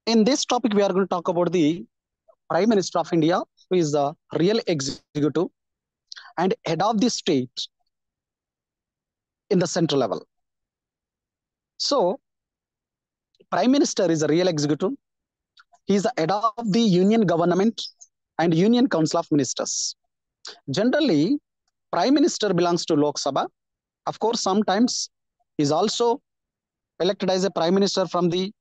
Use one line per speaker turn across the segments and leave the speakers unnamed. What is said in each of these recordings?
In this topic, we are going to talk about the Prime Minister of India, who is the real executive and head of the state in the central level. So, Prime Minister is a real executive. He is the head of the Union Government and Union Council of Ministers. Generally, Prime Minister belongs to Lok Sabha. Of course, sometimes he is also elected as a Prime Minister from the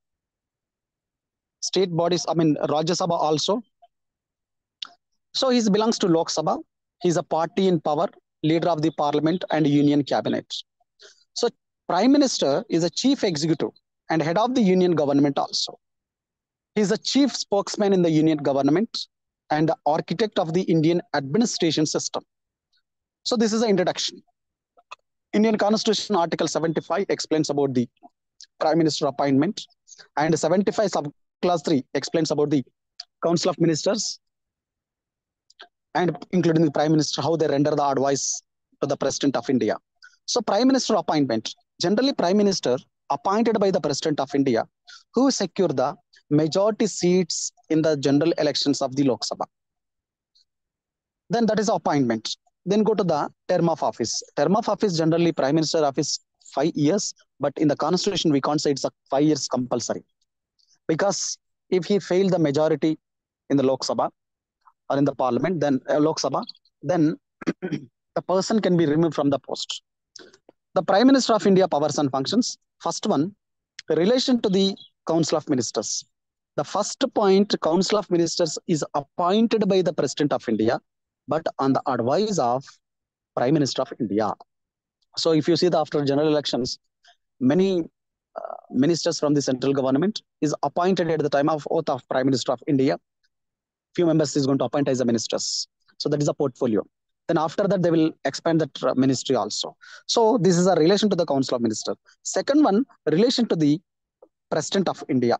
state bodies, Rajya Sabha also. So he belongs to Lok Sabha. He is a party in power, leader of the parliament and union cabinet. So Prime Minister is a chief executive and head of the union government also. He is the chief spokesman in the union government and the architect of the Indian administration system. So this is the introduction. Indian Constitution Article 75 explains about the Prime Minister appointment, and 75 subclass 3 explains about the Council of Ministers and including the Prime Minister, how they render the advice to the President of India. So Prime Minister appointment, generally Prime Minister appointed by the President of India, who secure the majority seats in the general elections of the Lok Sabha. Then that is appointment. Then go to the term of office. Term of office, generally Prime Minister office 5 years, but in the Constitution, we can't say it's a 5 years compulsory. Because if he failed the majority in the Lok Sabha or in the Parliament, then Lok Sabha, then the person can be removed from the post. The Prime Minister of India powers and functions. First one, relation to the Council of Ministers. The first point, Council of Ministers is appointed by the President of India, but on the advice of Prime Minister of India. So if you see that after general elections, many ministers from the central government is appointed at the time of oath of Prime Minister of India. Few members is going to appoint as the ministers. So that is a portfolio. Then after that, they will expand that ministry also. So this is a relation to the Council of Ministers. Second one, relation to the President of India.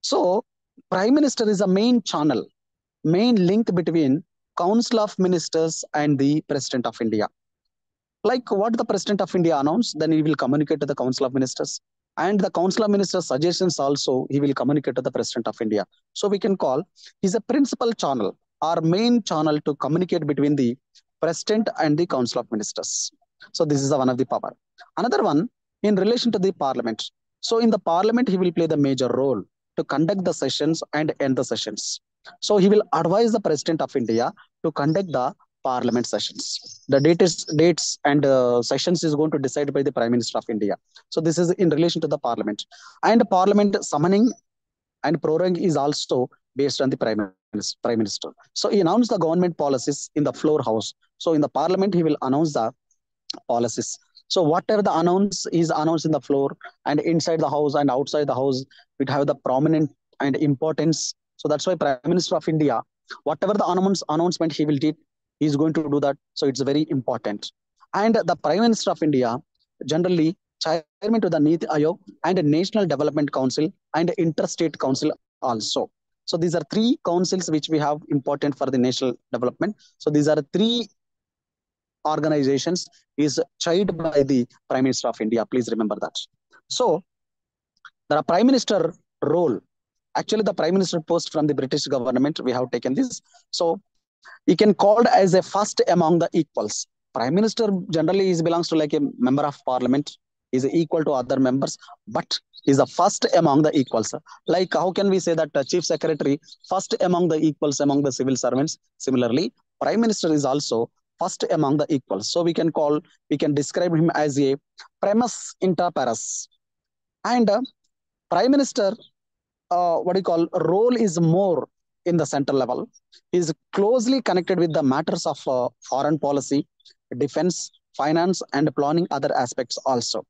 So Prime Minister is a main channel, main link between Council of Ministers and the President of India. Like what the President of India announced, then he will communicate to the Council of Ministers. And the Council of Ministers suggestions also, he will communicate to the President of India. So we can call, he's a principal channel or main channel to communicate between the President and the Council of Ministers. So this is the one of the power. Another one, in relation to the Parliament. So in the Parliament, he will play the major role to conduct the sessions and end the sessions. So he will advise the President of India to conduct the Parliament sessions. The dates and sessions is going to decide by the Prime Minister of India. So this is in relation to the Parliament. And Parliament summoning and proroguing is also based on the Prime Minister. So he announced the government policies in the floor house. So in the Parliament, he will announce the policies. So whatever the announce is announced in the floor and inside the house and outside the house, it have the prominent and importance. So that's why Prime Minister of India, whatever the announcement he will do, he is going to do that. So it's very important. And the Prime Minister of India, generally chairman to the Niti Aayog and National Development Council and Interstate Council also. So these are three councils which we have important for the national development. So these are three organizations is chaired by the Prime Minister of India. Please remember that. So the Prime Minister role, actually the Prime Minister post from the British government, we have taken this. So he can called as a first among the equals. Prime Minister generally belongs to like a member of parliament, is equal to other members, but is the first among the equals. Like how can we say that Chief Secretary first among the equals among the civil servants? Similarly, Prime Minister is also first among the equals. So we can describe him as a primus inter pares. And Prime Minister, role is more in the central level. He is closely connected with the matters of foreign policy, defense, finance, and planning other aspects also.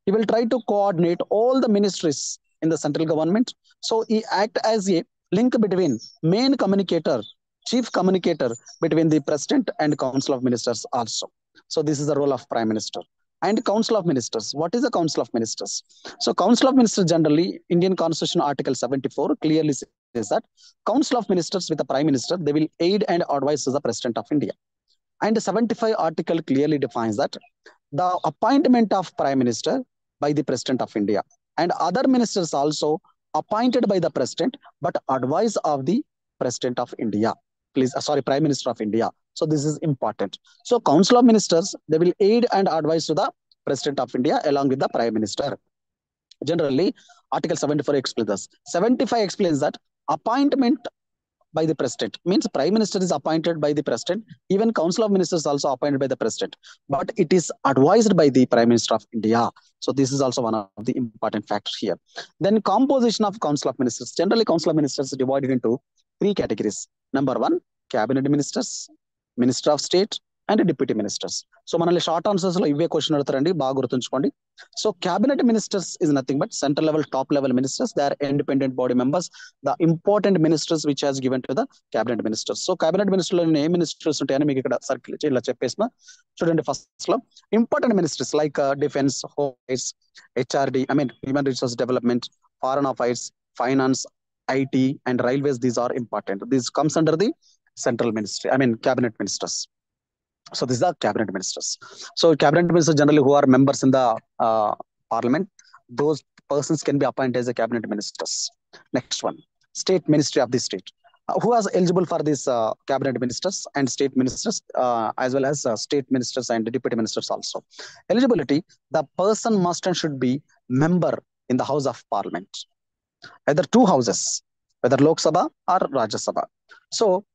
He will try to coordinate all the ministries in the central government. So he act as a link between main communicator, chief communicator between the President and Council of Ministers also. So this is the role of Prime Minister. And Council of Ministers. What is the Council of Ministers? So Council of Ministers generally, Indian Constitution Article 74 clearly says that Council of Ministers with the Prime Minister, they will aid and advise the President of India. And 75 article clearly defines that the appointment of Prime Minister by the President of India and other ministers also appointed by the president, but advice of the president of India. Please, sorry, Prime Minister of India. So this is important. So Council of Ministers, they will aid and advise to the President of India along with the Prime Minister. Generally, Article 74 explains this. 75 explains that appointment by the president means prime minister is appointed by the president. Even council of ministers also appointed by the president, but it is advised by the prime minister of India. So this is also one of the important factors here. Then composition of council of ministers. Generally, council of ministers is divided into three categories. Number one, cabinet ministers, minister of state, and deputy ministers. So manali short answers lo ivve question adutarandi baga gurtunchukondi. So cabinet ministers is nothing but central level, top level ministers. They are independent body members. The important ministers which has given to the cabinet ministers. So cabinet minister A ministers ఉంటాయని మీకు ఇక్కడ circle ఇలా చెప్పేసిన చూడండి. First లో important ministers like defense, home affairs, HRD, I mean human resource development, foreign affairs, finance, IT, and railways. These are important. This comes under the central ministry, I mean cabinet ministers. So these are cabinet ministers. So cabinet ministers generally who are members in the parliament, those persons can be appointed as a cabinet ministers. Next one, state ministry of the state. Who is eligible for these cabinet ministers and state ministers, as well as state ministers and deputy ministers also. Eligibility, the person must and should be member in the House of Parliament, either two houses, whether Lok Sabha or Rajya Sabha. So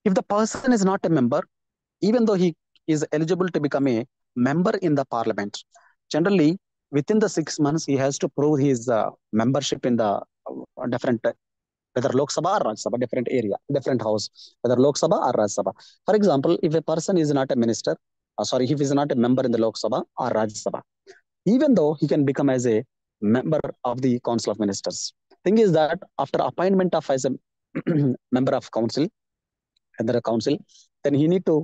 if the person is not a member, even though he is eligible to become a member in the parliament, generally within the 6 months he has to prove his membership in the different, whether Lok Sabha or Rajya Sabha, different area, different house, whether Lok Sabha or Rajya Sabha. For example, if a person is not a minister, sorry, if he is not a member in the Lok Sabha or Rajya Sabha, even though he can become as a member of the Council of Ministers. Thing is that after appointment of as a member of council, under a council, then he need to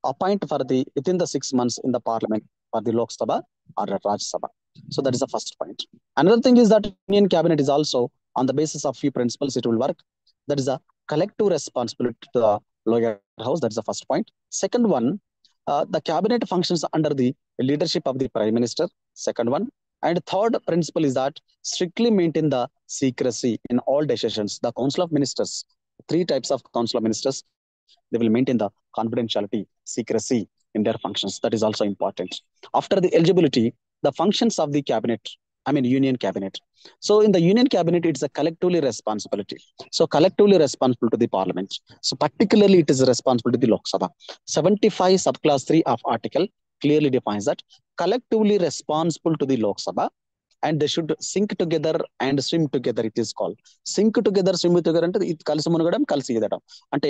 appoint for the within the 6 months in the parliament for the Lok Sabha or Rajya Sabha. So that is the first point. Another thing is that Union Cabinet is also on the basis of few principles it will work. That is a collective responsibility to the lower house. That is the first point. Second one, the cabinet functions under the leadership of the prime minister. Second one. And third principle is that strictly maintain the secrecy in all decisions. The Council of Ministers, three types of Council of Ministers, they will maintain the confidentiality, secrecy in their functions. That is also important. After the eligibility, the functions of the cabinet, I mean Union Cabinet. So in the Union Cabinet, it's a collectively responsibility. So collectively responsible to the parliament. So particularly it is responsible to the Lok Sabha. 75 subclass 3 of article clearly defines that collectively responsible to the Lok Sabha, and they should sink together and swim together. It is called sink together, swim together. అంటే ఇది కలిసి మునగడం, కలిసి ఈదడం. అంటే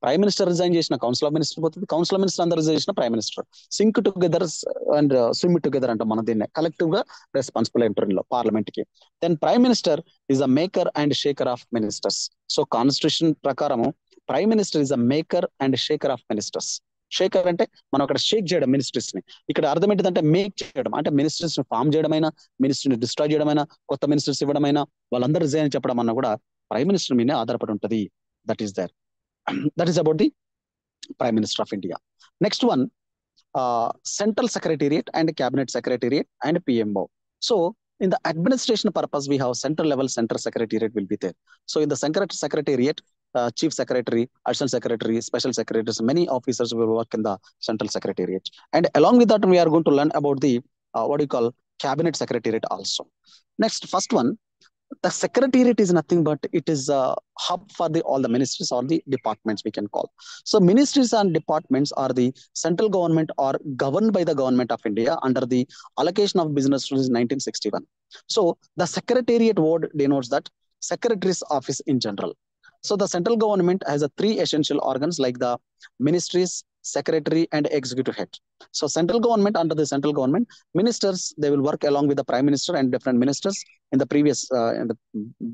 prime minister resign చేసిన council of minister పోతుంది, council of minister అందరూ resign చేసిన prime minister. Sink together and swim together అంటాం మనం దీన్ని. కలెక్టివ్ గా రెస్పాన్సిబుల్ ఇంటర్లో పార్లమెంట్ కి. Then prime minister is a maker and shaker of ministers. So constitution ప్రకారము prime minister is a maker and shaker of ministers. Shaker అంటే మనం అక్కడ షేక్ చేయడం మినిస్ట్రీస్ ని. ఇక్కడ అర్థం ఏంటంటే మేక్ చేయడం, అంటే మినిస్ట్రీస్ ని ఫామ్ చేయడమైనా, మినిస్ట్రీని డిస్ట్రాయ్ చేయడమైనా, కొత్త మినిస్టర్స్ ఇవ్వడమైనా, వాళ్ళందరూ రిజైన్ చెప్పడం అన్నా కూడా ప్రైమ్ మినిస్టర్ మీదే ఆధారపడి ఉంటుంది. That is there. That is about the prime minister of India. Next one, central secretariat and cabinet secretariat and PMO. So in the administration purpose, we have central level central secretariat will be there. So in the secretariat, chief secretary, additional secretary, special secretaries, many officers will work in the central secretariat. And along with that, we are going to learn about the what do you call cabinet secretariat also. Next, first one, the secretariat is nothing but it is a hub for the all the ministries or the departments we can call. So ministries and departments are the central government or governed by the government of India under the allocation of business rules 1961. So the secretariat word denotes that secretary's office in general. So the central government has a three essential organs like the ministries, secretary, and executive head. So central government, under the central government, ministers, they will work along with the prime minister and different ministers. In the previous,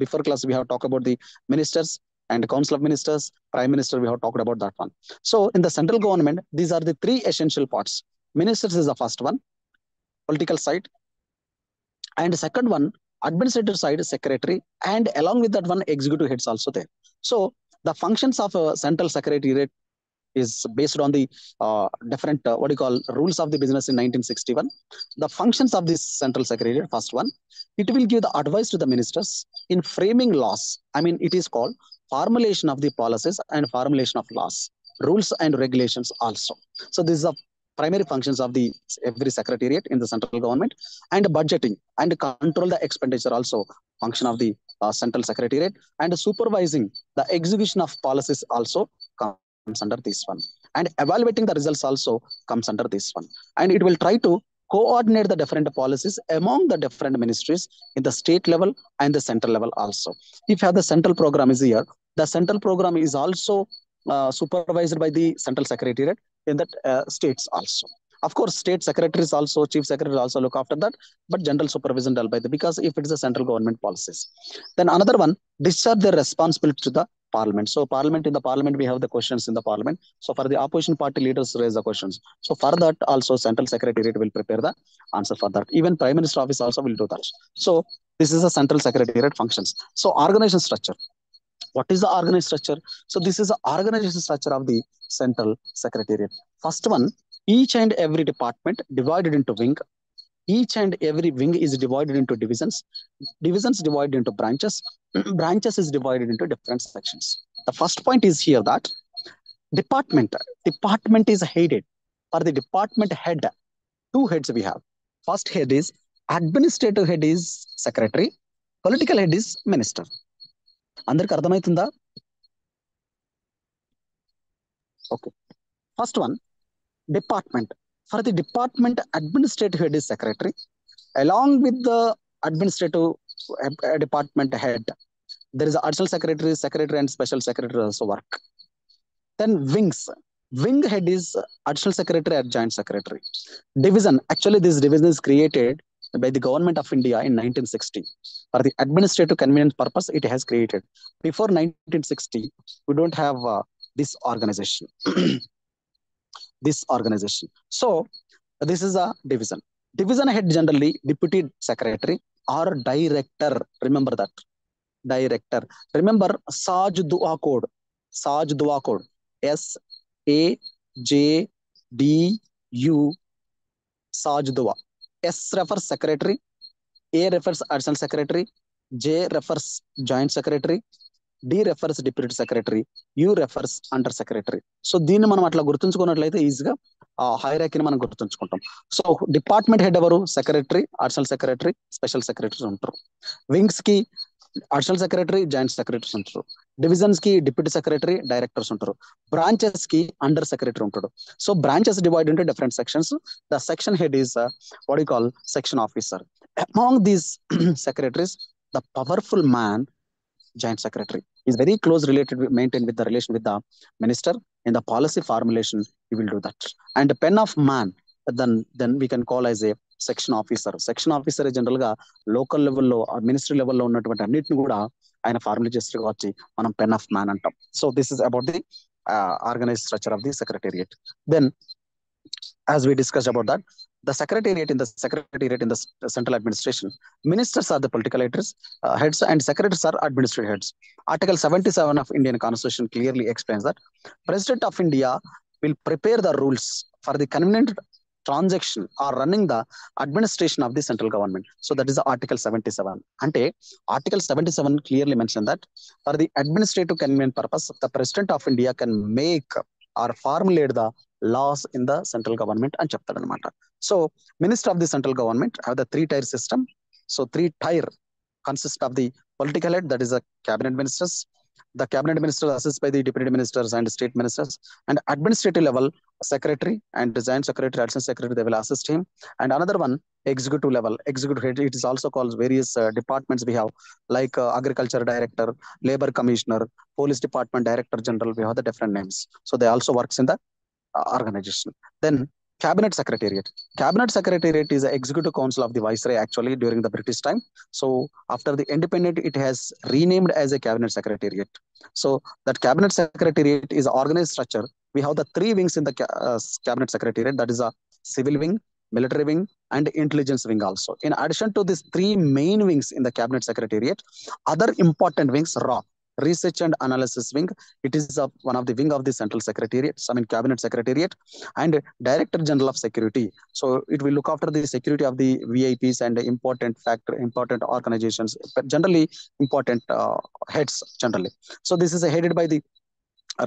before class, we have talked about the ministers and council of ministers, prime minister, we have talked about that one. So in the central government, these are the three essential parts. Ministers is the first one, political side. And the second one, administrative side, secretary, and along with that one, executive heads also there. So the functions of a central secretariat is based on the different what do you call rules of the business in 1961. The functions of this central secretariat, first one, it will give the advice to the ministers in framing laws. I mean, it is called formulation of the policies and formulation of laws, rules and regulations also. So this is a primary functions of the every secretariat in the central government. And budgeting and control the expenditure also function of the central secretariat. And supervising the execution of policies also comes under this one. And evaluating the results also comes under this one. And it will try to coordinate the different policies among the different ministries in the state level and the central level also. If you have the central program is here, the central program is also supervised by the central secretariat in the states also. Of course, state secretaries also, chief secretaries also look after that, but general supervision done by the, because if it is a central government policies. Then another one, discharge their responsibility to the parliament. So parliament, in the parliament, we have the questions in the parliament. So for the opposition party leaders raise the questions. So for that also central secretariat will prepare the answer for that. Even prime minister office also will do that. So this is a central secretariat functions. So organization structure. What is the organization structure? So this is the organization structure of the central secretariat. First one, each and every department divided into wing. Each and every wing is divided into divisions. Divisions divided into branches. Branches is divided into different sections. The first point is here that department is headed. For the department head, two heads we have. First head is administrative head is secretary. Political head is minister. అందరికి అర్థమవుతుందా? Okay. First one, department. For the department, administrative head is secretary. Along with the administrative department head, there is an additional secretary and special secretary also work. Then wings. Wing head is additional secretary and joint secretary. Division. Actually, this division is created by the government of India in 1960. For the administrative convenience purpose, it has created. Before 1960, we don't have this organization. This organization. So this is a division. Division head generally deputy secretary or director. Remember that. Director. Remember Saj Dua code. Saj Dua code. SAJDU. Saj Dua. S refers secretary. A refers additional secretary. J refers joint secretary. D refers deputy secretary. U refers under secretary. So దీన్ని మనం అట్లా గుర్తుంచుకున్నట్లయితే ఈజీగా హైరార్కీని మనం గుర్తుంచుకుంటాం. So department head ఎవరు? Secretary, additional secretary, special secretaries ఉంటారు. Wings కి additional secretary, joint secretaries ఉంటారు. Divisions కి డిప్యూటీ సెక్రటరీ, డైరెక్టర్స్ ఉంటారు. బ్రాంచెస్ కి అండర్ సెక్రటరీ ఉంటాడు. So branches divide into different sections. The section head is what you call section officer. Among these secretaries, the powerful man, joint secretary, is very close related, maintained with the relation with the minister. In the policy formulation, he will do that. And pen of man, then we can call as a section officer. Section officer general గా local లెవెల్లో, ministry లెవెల్లో ఉన్నటువంటి అన్నిటిని కూడా ఆయన formulate చేస్తారు కాబట్టి మనం పెన్ ఆఫ్ మ్యాన్ అంటాం. So this is about the organize structure of the secretariat. Then as we discussed about that, the secretariat in the central administration, ministers are the political heads and secretaries are administrative heads. Article 77 of Indian Constitution clearly explains that President of India will prepare the rules for the convenient transaction or running the administration of the central government. So that is the Article 77. Ante Article 77 clearly mentioned that for the administrative convenient purpose, the President of India can make or formulate the laws in the central government అని చెప్తాడు అనమాట. So minister of the central government have the 3-tier system. So 3-tier consist of the political head, that is the cabinet ministers. The cabinet minister assisted by the deputy ministers and state ministers. And administrative level, secretary and joint secretary, additional secretary, they will assist him. And another one, executive level, executive head, it is also called various departments we have, like agriculture director, labor commissioner, police department director general, we have the different names. So they also works in the organization. Then cabinet secretariat. Cabinet secretariat is the executive council of the viceroy actually during the British time. So after the independence, it has renamed as a cabinet secretariat. So that cabinet secretariat is an organized structure. We have the 3 wings in the cabinet secretariat. That is a civil wing, military wing, and intelligence wing also. In addition to these 3 main wings in the cabinet secretariat, other important wings, research and analysis wing. It is one of the wing of the central secretariat, I mean cabinet secretariat. And director general of security, so it will look after the security of the VIPs and important organizations, but generally important heads generally. So this is headed by the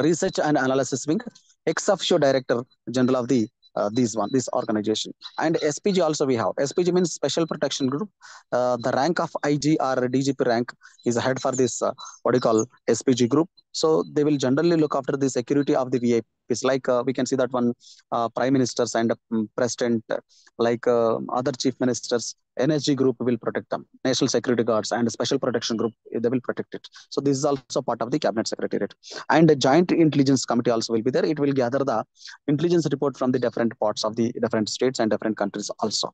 research and analysis wing, ex officio director general of the this organization. And SPG also we have. SPG means special protection group. The rank of IG or DGP rank is head for this what do you call SPG group. So they will generally look after the security of the VIPs. Like we can see that one prime ministers and president, like other chief ministers. NSG group will protect them. National security guards and special protection group, they will protect it. So this is also part of the cabinet secretariat. And the joint intelligence committee also will be there. It will gather the intelligence report from the different parts of the different states and different countries also.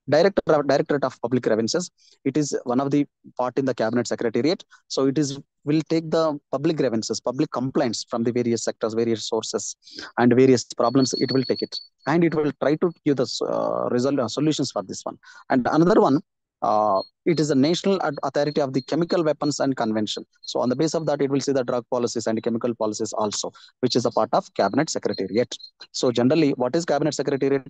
Directorate of Public Grievances, it is one of the part in the cabinet secretariat. So it is will take the public grievances, public complaints from the various sectors, various sources, and various problems. It will take it, and it will try to give the solutions for this one. And another one, it is the National Authority of the Chemical Weapons and Convention. So on the base of that, it will see the drug policies and chemical policies also, which is a part of Cabinet Secretariat. So generally, what is Cabinet Secretariat?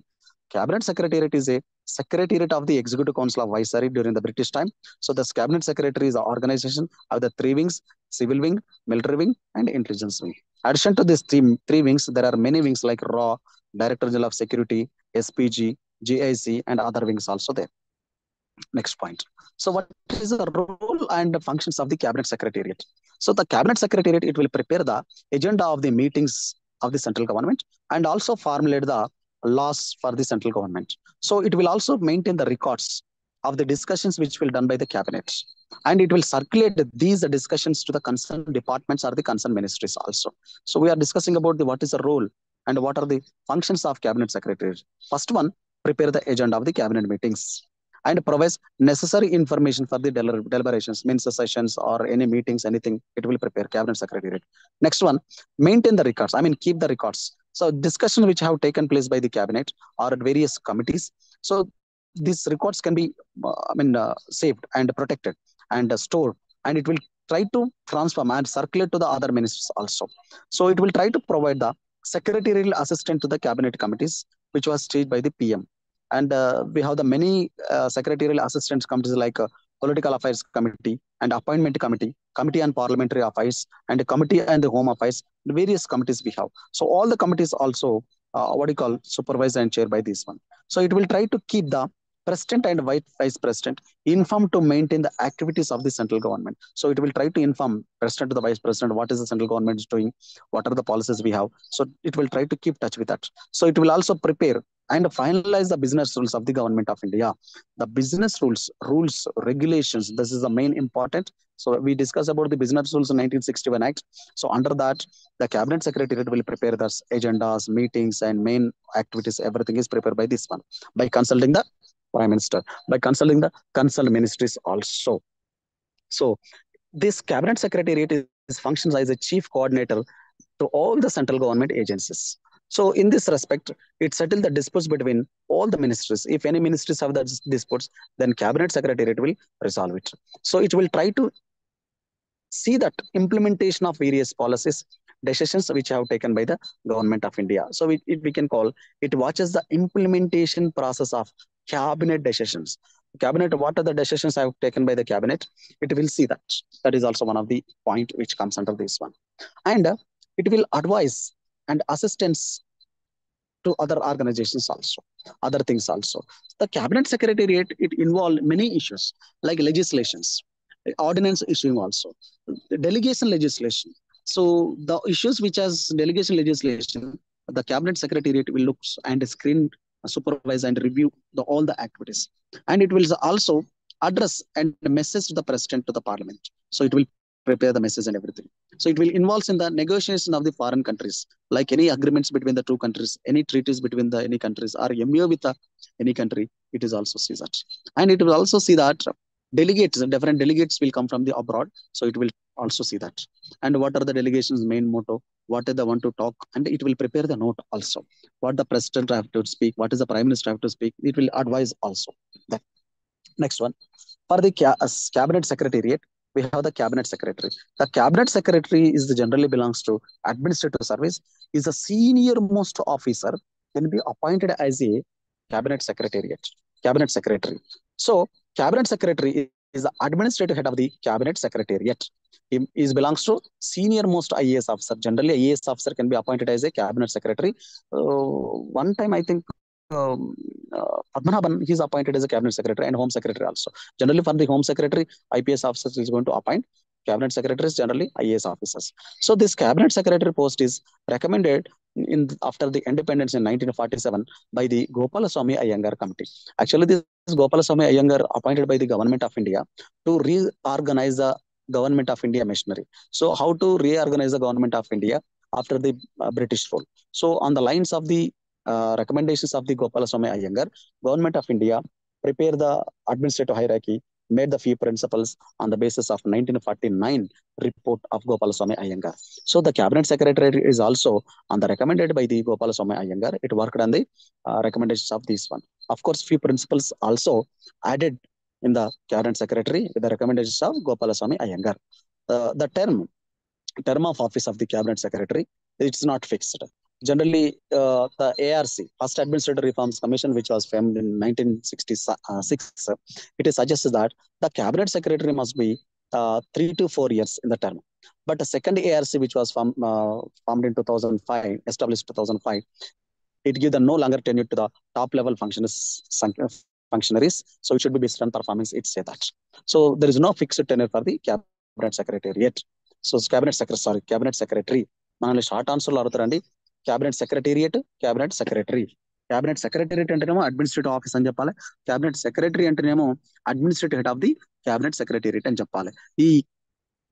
Cabinet Secretariat is a secretariat of the Executive Council of Viceroy during the British time. So the Cabinet Secretary is the organization of the three wings: civil wing, military wing, and intelligence wing. Addition to these three wings, there are many wings like RAW, Director General of Security, SPG, GIC, and other wings also there. Next point. So what is the role and functions of the Cabinet Secretariat? So the Cabinet Secretariat, it will prepare the agenda of the meetings of the central government and also formulate the laws for the central government. So it will also maintain the records of the discussions which will done by the cabinet, and it will circulate these discussions to the concerned departments or the concerned ministries also. So we are discussing about the what is the role and what are the functions of Cabinet Secretariat. First one, prepare the agenda of the cabinet meetings and provides necessary information for the deliberations, means sessions or any meetings, anything, it will prepare Cabinet Secretariat. Next one, maintain the records. I mean, keep the records. So discussion which have taken place by the cabinet or at various committees. So these records can be, saved and protected and stored, and it will try to transform and circulate to the other ministries also. So it will try to provide the secretarial assistant to the cabinet committees, which was staged by the PM. And we have the many secretarial assistants committees like political affairs committee and appointment committee, committee on parliamentary affairs, and committee on the home affairs, various committees we have. So all the committees also supervised and chaired by this one. So it will try to keep the president and vice president informed to maintain the activities of the central government. So it will try to inform president to the vice president what is the central government is doing, what are the policies we have. So it will try to keep touch with that. So it will also prepare and finalize the business rules of the government of India. The business rules, regulations, this is the main important. So we discussed about the business rules in 1961 Act. So under that, the Cabinet Secretariat will prepare the agendas, meetings, and main activities. Everything is prepared by this one, by consulting the Prime Minister, by consulting the concerned ministries also. So this Cabinet Secretariat functions as a chief coordinator to all the central government agencies. So in this respect, it settles the disputes between all the ministries. If any ministries have the disputes, then Cabinet Secretariat will resolve it. So it will try to see that implementation of various policies, decisions which have taken by the government of India. So we can call it watches the implementation process of cabinet decisions. Cabinet, what are the decisions have taken by the cabinet? It will see that. That is also one of the point which comes under this one. And it will advise and assistance to other organizations also, other things also. The Cabinet Secretariat, it involved many issues like legislations, ordinance issuing also, delegation legislation. So the issues which has delegation legislation, the Cabinet Secretariat will look and screen, supervise and review all the activities. And it will also address and message the President to the Parliament. So it will prepare the message and everything. So it will involve in the negotiation of the foreign countries, like any agreements between the two countries, any treaties between the any countries, or MOU with any country, it is also see that. And it will also see that delegates, different delegates will come from the abroad. So it will also see that. And what are the delegations' main motto? What they want to talk? And it will prepare the note also. What the president have to speak? What is the prime minister have to speak? It will advise also. That. Next one. For the cabinet secretariat, we have the cabinet secretary. The cabinet secretary is generally belongs to administrative service, is a senior most officer, can be appointed as a cabinet secretariat, cabinet secretary. So cabinet secretary is the administrative head of the cabinet secretariat. He is belongs to senior most IAS officer. Generally, IAS officer can be appointed as a cabinet secretary. One time, I think Padmanabhan, he's appointed as a cabinet secretary and home secretary also. Generally, for the home secretary, IPS officers is going to appoint. Cabinet secretaries generally IAS officers. So this cabinet secretary post is recommended in after the independence in 1947 by the Gopalaswamy Iyengar committee. Actually, this Gopalaswamy Iyengar appointed by the government of India to reorganize the government of India machinery. So how to reorganize the government of India after the British rule? So on the lines of the recommendations of the Gopalaswamy Iyengar, government of India prepare the administrative hierarchy, made the few principles on the basis of 1949 report of Gopalaswamy Iyengar. So the cabinet secretary is also on the recommended by the Gopalaswamy Iyengar. It worked on the recommendations of this one. Of course, few principles also added in the cabinet secretary with the recommendations of Gopalaswamy Iyengar. The term of office of the cabinet secretary, it's not fixed. Generally, the ARC, First Administrative Reforms Commission, which was formed in 1966, it is suggested that the cabinet secretary must be 3 to 4 years in the term. But the second ARC, which was formed in 2005, established 2005, it gives the no longer tenure to the top level functionaries. So it should be based on performance. It say that. So there is no fixed tenure for the cabinet secretariat. So cabinet secretary. మనల్ని షార్ట్ ఆన్సర్లో అడుగుతారండి. Cabinet secretariat, cabinet secretary. Cabinet secretariat అంటేనేమో administrative office అని చెప్పాలి. Cabinet secretary అంటేనేమో administrative head of the cabinet secretariat అని చెప్పాలి. ఈ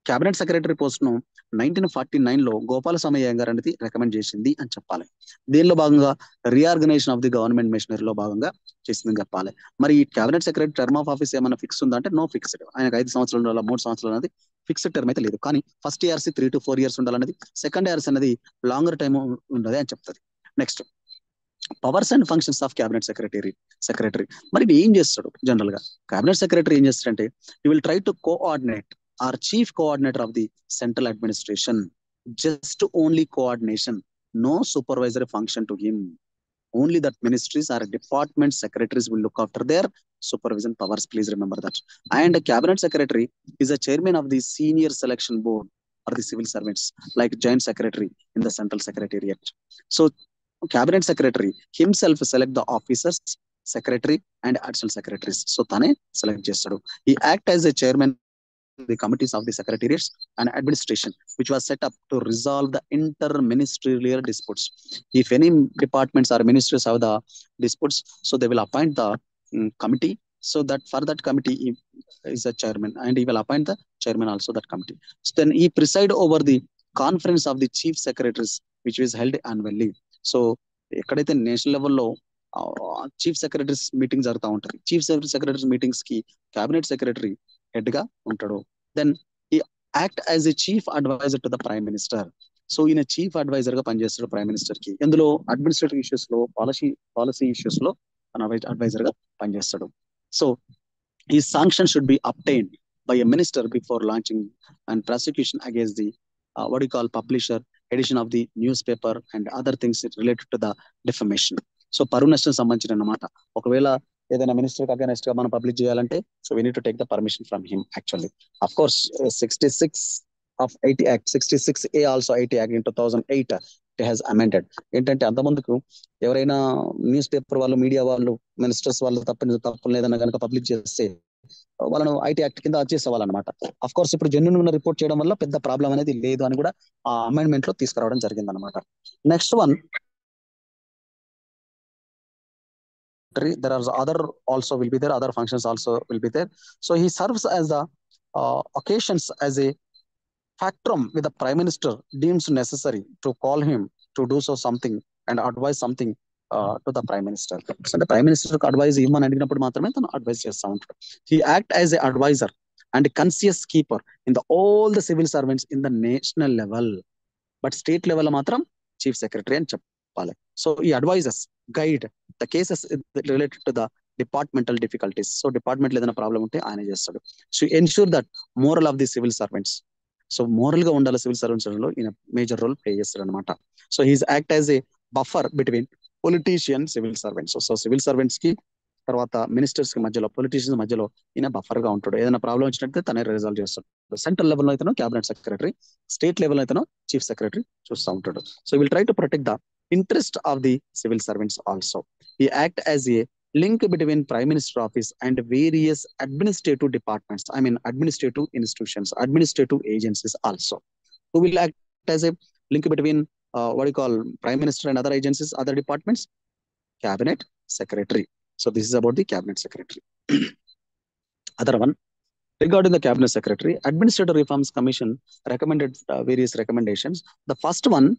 క్యాబినెట్ సెక్రటరీ పోస్ట్ ను 1949 లో గోపాలస్వామి అయ్యంగార్ అనేది రికమెండ్ చేసింది అని చెప్పాలి. దీనిలో భాగంగా రీఆర్గనైజేషన్ ఆఫ్ ది గవర్నమెంట్ మెషినరీలో భాగంగా చేసిందని చెప్పాలి. మరి ఈ cabinet secretary term of office ఏమైనా ఫిక్స్ ఉందంటే నో ఫిక్స్డ్. ఆయనకు 5 సంవత్సరాలు 3 సంవత్సరాలు అనేది ఫిక్స్డ్ టర్మ్ అయితే లేదు. కానీ ఫస్ట్ ఏఆర్సీ 3 to 4 years ఉండాలనేది, సెకండ్ ఏఆర్సీ అనేది లాంగర్ టైమ్ ఉండదు అని చెప్తుంది. Next, powers and functions of cabinet secretary. మరి ఏం చేస్తాడు జనరల్ గా? క్యాబినెట్ సెక్రటరీ ఏం చేస్తాడంటే, you will try to coordinate or chief coordinator of the central administration. Just only coordination, no supervisory function to him. Only that ministries or department secretaries will look after their supervision powers. Please remember that. And a cabinet secretary is a chairman of the senior selection board or the civil servants, like joint secretary in the central secretariat. So cabinet secretary himself select the officers, secretary and additional secretaries. So tane select chestadu. He act as a chairman the committees of the secretariats and administration, which was set up to resolve the interministerial disputes. If any departments or ministries have the disputes, so they will appoint the committee. So that for that committee he is a chairman, and he will appoint the chairman also that committee. So then he preside over the conference of the chief secretaries, which is held annually. So ఎక్కడైతే national లెవెల్లో chief secretaries meeting జరుగుతూ ఉంటుంది, chief secretaries meetings కి cabinet secretary head గా ఉంటాడు. Then ఈ act as a chief adviser to the prime minister. So ఈయన chief adviser గా పనిచేస్తాడు ప్రైమ్ మినిస్టర్ కి. ఎందులో అడ్మినిస్ట్రేటివ్ ఇష్యూస్ లో, పాలసీ ఇష్యూస్ లో అడ్వైజర్ గా పనిచేస్తాడు. సో ఈ sanction should be obtained by a minister before launching and prosecution against the what you call publisher, edition of the newspaper and other things related to the defamation. So పరువు నష్టం సంబంధించిన అన్నమాట. ఒకవేళ ఏదైనా minister against గా మనం publish చేయాలంటే, so we need to take the permission from him actually. Of course 66 of 80 Act, 66A also 80 Act in 2008 it has amended. ఏంటంటే అంతమందుకు ఎవరైనా న్యూస్ పేపర్ వాళ్ళు, మీడియా వాళ్ళు, మినిస్టర్స్ వాళ్ళు తప్పు లేదన్నా కనుక పబ్లిక్ చేస్తే వాళ్ళను ఐటీ యాక్ట్ కింద చేసేవాళ్ళనమాట. అఫ్ కోర్స్ ఇప్పుడు జెన్యున్ రిపోర్ట్ చేయడం వల్ల పెద్ద ప్రాబ్లం అనేది లేదు అని కూడా ఆ అమెండ్మెంట్ లో తీసుకురావడం జరిగింది అనమాట. Next one, there are other also will be there, other functions also will be there. So he serves as the occasions as a factorum with the prime minister deems necessary to call him to do so something and advise something to the prime minister. So the prime minister advise ఇవ్వమని అడిగినప్పుడు మాత్రమే తను advice చేస్తూ ఉంటాడు. He act as a advisor and conscious keeper in the all the civil servants in the national level, but state level మాత్రం chief secretary అని చెప్పాలి. So ఈ advisers guide the cases related to the departmental difficulties. So department ఏదైనా problem ఉంటే ఆయన చేస్తాడు. So ensure that moral of the civil servants. So moral గా ఉండాలి సివిల్ సర్వెంట్స్ లో, ఈయన మేజర్ రోల్ ప్లే చేస్తాడు అనమాట. సో హీస్ యాక్ట్ యాజ్ ఏ buffer between politician civil servants. So civil servants కి తర్వాత మినిస్టర్స్ కి మధ్యలో, పొలిటీషియన్స్ మధ్యలో ఈయన బఫర్ గా ఉంటాడు. ఏదైనా ప్రాబ్లం వచ్చినట్టు తనే రిజాల్వ్ చేస్తాడు. సెంట్రల్ లెవెల్లో అయితేనో క్యాబినెట్ సెక్రటరీ, స్టేట్ లెవెల్ అయితేనో చీఫ్ సెక్రటరీ చూస్తూ ఉంటాడు. So will try to protect the interest of the civil servants also. He act as a link between Prime Minister office and various administrative departments. I mean, administrative institutions, administrative agencies also. Who will act as a link between what you call Prime Minister and other agencies, other departments? Cabinet Secretary. So this is about the Cabinet Secretary. Other one, regarding the Cabinet Secretary, Administrative Reforms Commission recommended various recommendations. The first one,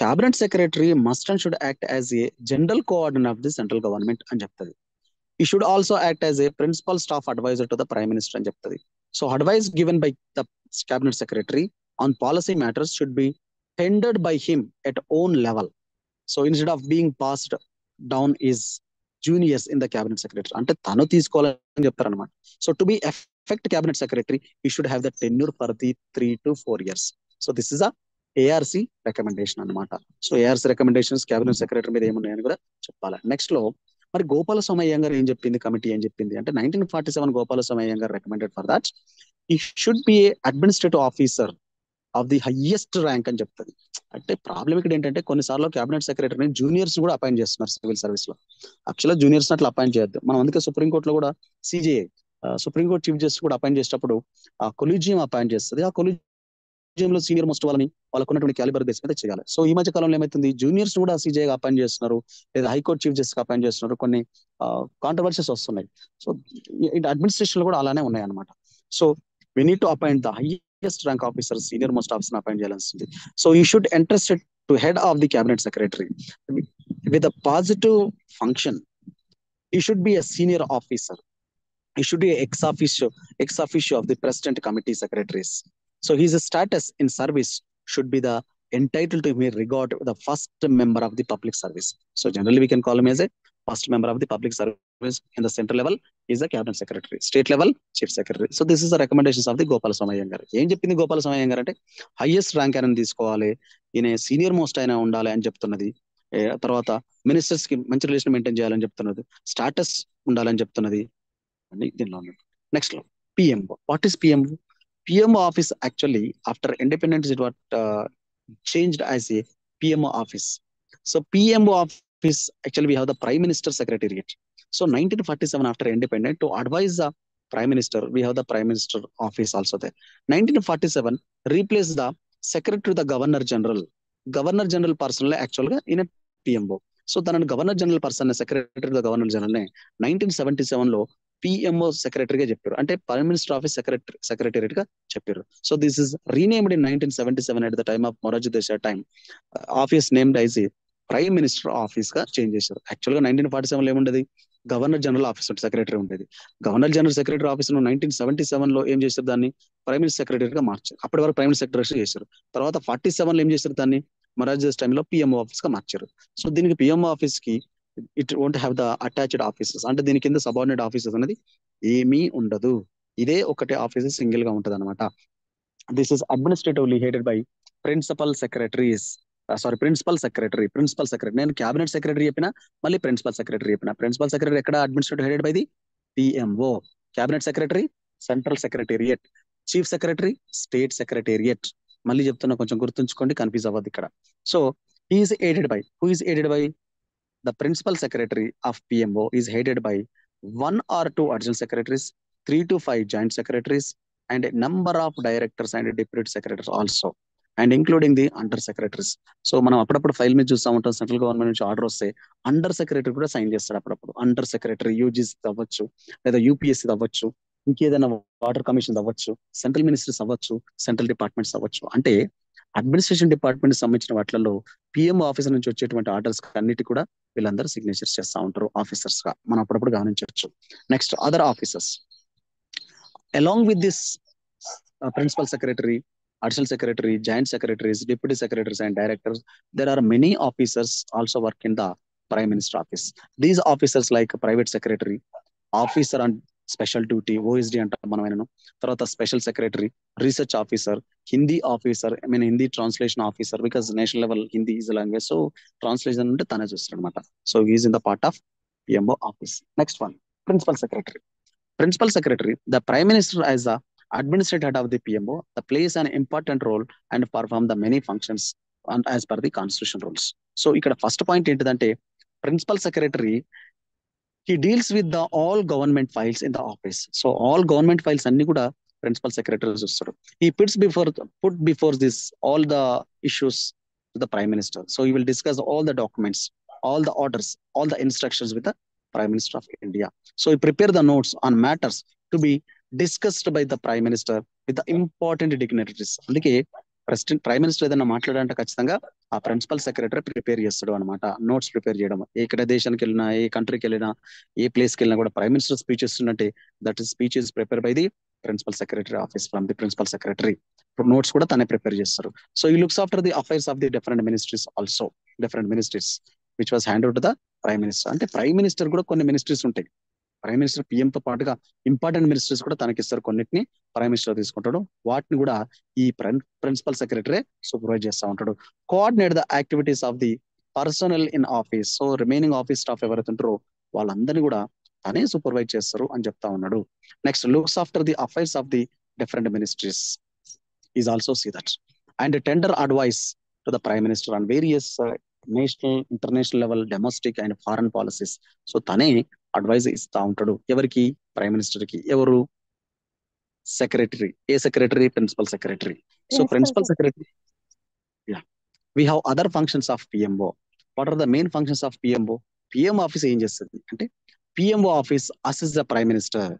Cabinet Secretary must and should act as a general coordinator of the central government అని చెప్తుంది. He should also act as a principal staff advisor to the Prime Minister అని చెప్తుంది. So advice given by the Cabinet Secretary on policy matters should be tendered by him at own level. So instead of being passed down his juniors in the Cabinet Secretary, అంటే తను తీసుకోవాలని చెప్తారనమాట. So to be effect Cabinet Secretary, he should have the tenure for the 3 to 4 years. So this is a ARC recommendation అనమాట. So ARC recommendations Cabinet Secretary మీద ఏమున్నాయని కూడా చెప్పాలి. Next లో మరి గోపాలస్వామి అయ్యంగార్ ఏం చెప్పింది, కమిటీ ఏం చెప్పింది అంటే 1947 Gopalaswami Ayyangar recommended for that he should be a administrative officer of the highest rank అని చెప్తుంది. అంటే ప్రాబ్లం ఇక్కడ ఏంటంటే కొన్నిసార్లు క్యాబినెట్ సెక్రటరీని జూనియర్స్ కూడా అపాయింట్ చేస్తున్నారు సివిల్ సర్వీస్ లో. యాక్చువల్గా జూనియర్స్ అట్లా అపాయింట్ చేయొద్దు. మనం అందుకే సుప్రీంకోర్టులో కూడా CJA, సుప్రీంకోర్టు చీఫ్ జస్టిస్ కూడా అపాయింట్ చేసేటప్పుడు ఆ కొలీజియం అపాయింట్ చేస్తుంది. ఆ కొలీజియంలో సీనియర్ మోస్ట్ వాళ్ళని వాళ్ళకు ఉన్నటువంటి క్యాలిబర్ బేస్ మీద చేయాలి. సో ఈ మధ్య కాలంలో ఏమైతుంది, జూనియర్స్ కూడా CJA అపాయింట్ చేస్తున్నారు, లేదా హైకోర్టు చీఫ్ జస్టిస్ అపాయింట్ చేస్తున్నారు. కొన్ని కాంట్రవర్సీస్ వస్తున్నాయి. సో అడ్మినిస్ట్రేషన్ లో కూడా అలానే ఉన్నాయి అనమాట. So we need to appoint the highest rank officer, senior most officer appoint చేయాల్సింది. So you should entrusted to head of the cabinet secretary with a positive function. He should be a senior officer. He should be ex officio of the president committee secretaries. So his status in service should be the entitled to be regard the first member of the public service. So generally we can call him as a first member of the public service. In the central level is the cabinet secretary, state level chief secretary. So this is the recommendations of the Gopalasammy Iyengar. ఏం చెప్పింది Gopalasammy Iyengar అంటే highest rank అయినా తీసుకోవాలి, ఈయన senior most అయినా ఉండాలి అని చెప్తున్నది. తర్వాత మినిస్టర్స్ కి మంచి రిలేషన్ మెయింటైన్ చేయాలని చెప్తున్నది, స్టాటస్ ఉండాలని చెప్తున్నది అని దీనిలో ఉన్నది. నెక్స్ట్ లో PMO. What is PMO? PMO office actually after independence it was changed as a PMO office. So PMO office actually we have the Prime Minister Secretariat. So 1947 after independence to advise the Prime Minister we have the Prime Minister office also there. 1947 replaced the Secretary the Governor General. Governor General personally actually in a PMO. So తనని governor general person secretary the governor general ని 1977 లో PMO సెక్రటరీగా చెప్పారు. అంటే prime minister office secretariat గా చెప్పారు. So this is renamed in 1977 at the time of Morarji Desai time. Office named as prime minister office గా change చేశారు. యాక్చువల్ గా 1947 లో ఏముండేది, గవర్నర్ జనరల్ ఆఫీస్ సెక్రటరీ ఉండేది. గవర్నర్ జనరల్ సెక్రటరీ ఆఫీస్ 1977 లో ఏం చేశారు, దాన్ని ప్రైమ్ మినిస్టర్ సెక్రటరీ గా మార్చారు. అప్పటి వరకు ప్రైమ్ మినిస్టర్ సెక్రటరీ చేశారు. తర్వాత 47 లో ఏం చేశారు, దాన్ని మొరార్జీ దేశాయ్ టైంలో PMO ఆఫీస్ గా మార్చారు. సో దీనికి PMO ఆఫీస్ కి it won't have the attached offices, అంటే దీని కింద సబార్డినేట్ ఆఫీసెస్ అనేది ఏమీ ఉండదు. ఇదే ఒకటే ఆఫీస్ సింగిల్ గా ఉంటది అనమాట. This is administratively headed by principal secretaries. Principal secretary నేను క్యాబినెట్ సెక్రటరీ చెప్పిన, మళ్ళీ ప్రిన్సిపల్ సెక్రటరీ చెప్పిన. ప్రిన్సిపల్ సెక్రటరీ ఎక్కడ administrative headed by the PMO. Cabinet secretary central secretariat, chief secretary state secretariat. మళ్ళీ చెప్తున్నా, కొంచెం గుర్తుంచుకోండి, కన్ఫ్యూజ్ అవ్వద్దు ఇక్కడ. So who is aided by the principal secretary of PMO is headed by 1 or 2 additional secretaries, 3 to 5 joint secretaries, and a number of directors and deputy secretaries also, and including the under secretaries. So మనం అప్పుడప్పుడు file మీద చూస్తూ ఉంటాం, central government నుంచి order వస్తే under secretary కూడా sign చేస్తాడు. అప్పుడప్పుడు అండర్ సెక్రటరీ UGC అవ్వచ్చు, లేదా UPSC అవ్వచ్చు, ఇంకేదైనా వాటర్ కమిషన్ అవ్వచ్చు, సెంట్రల్ మినిస్టర్స్ అవ్వచ్చు, సెంట్రల్ డిపార్ట్మెంట్స్ అవ్వచ్చు. అంటే అడ్మినిస్ట్రేషన్ డిపార్ట్మెంట్ సంబంధించిన వాటిలలో PMO ఆఫీసర్ నుంచి వచ్చేటువంటి ఆర్డర్స్ అన్నిటి కూడా వీళ్ళందరూ సిగ్నేచర్స్ చేస్తూ ఉంటారు ఆఫీసర్స్ గా, మనం అప్పుడప్పుడు గమనించవచ్చు. Next other officers along with this principle secretary, additional secretary, joint secretaries, deputy secretaries, and directors. There are many officers also work in the Prime Minister office. These officers like private secretary, officer and special duty OSD అంటాం మనం ఆయన. తర్వాత special secretary, research officer, Hindi officer, I mean Hindi translation officer, because national level Hindi is language, so translation అంటే తనే చూస్తాడు అనమాట. So is in the part of PMO office. Next one, principal secretary. Principal Secretary, the Prime Minister as the administrative head of the PMO, the plays an important role and perform the many functions and as per the constitution rules. So ఇక్కడ first point ఏంటిదంటే principal secretary he deals with the all government files in the office. So all government files అన్ని కూడా principal secretary చూస్తాడు. He put before this all the issues to the prime minister. So he will discuss all the documents, all the orders, all the instructions with the prime minister of India. So he prepare the notes on matters to be discussed by the prime minister with the important dignitaries. అందుకే president prime minister ఏదైనా మాట్లాడాలంటే ఖచ్చితంగా ఆ principal secretary prepare చేస్తాడు అనమాట. Notes prepare చేయడం, ఎక్కడ దేశానికి వెళ్ళినా, ఏ కంట్రీకి వెళ్ళినా, ఏ ప్లేస్కి వెళ్ళినా కూడా ప్రైమ్ మినిస్టర్ స్పీచ్ ఇస్తుందంటే that is speech is prepare by the principal secretary office from the principal secretary. ఇప్పుడు నోట్స్ కూడా తనే ప్రిపేర్ చేస్తారు. So he looks after the affairs of the different ministries also, different ministries which was hand to the prime minister. అంటే prime minister కూడా కొన్ని ministries ఉంటాయి. Prime minister PM తో పాటుగా ఇంపార్టెంట్ మినిస్టర్స్ కూడా తనకిస్తారు, కొన్నిటిని ప్రైమ్ మినిస్టర్ తీసుకుంటాడు, వాటిని కూడా ఈ ప్రిన్సిపల్ సెక్రటరీ సూపర్వైజ్ చేస్తూ ఉంటాడు. Coordinate the activities of the personal in office. So remaining office staff ఎవరైతే ఉంటారో వాళ్ళందరినీ కూడా తనే సూపర్వైజ్ చేస్తారు అని చెప్తా ఉన్నాడు. Next, looks after the affairs of the different ministries is also see that and tender advice to the prime minister on various national, international level, domestic and foreign policies. So తనే advise ఇస్తా ఉంటాడు ఎవరికి? Prime minister కి. ఎవరు? Secretary. ఏ secretary? Principal secretary. So principal secretary. Yeah, we have other functions of PMO. What are the main functions of PMO? PMO office ఏం చేస్తుంది అంటే PMO office assist the prime minister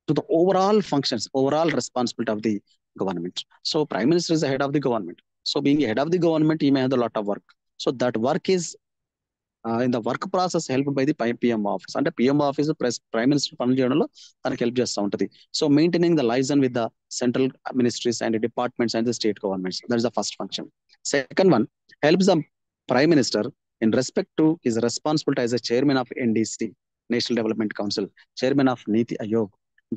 to the overall functions, overall responsibility of the government. So prime minister is the head of the government. So being head of the government, he may have a lot of work. So that work is in the work process help by the PMO office. అంటే PMO office prime minister పనులు చేయడంలో తనకి help చేస్తూ ఉంటుంది. So maintaining the liaison with the central ministries and departments and the state governments. That is the first function. Second one, helps the prime minister in respect to his responsibility as a chairman of NDC, national development council, chairman of Niti Aayog,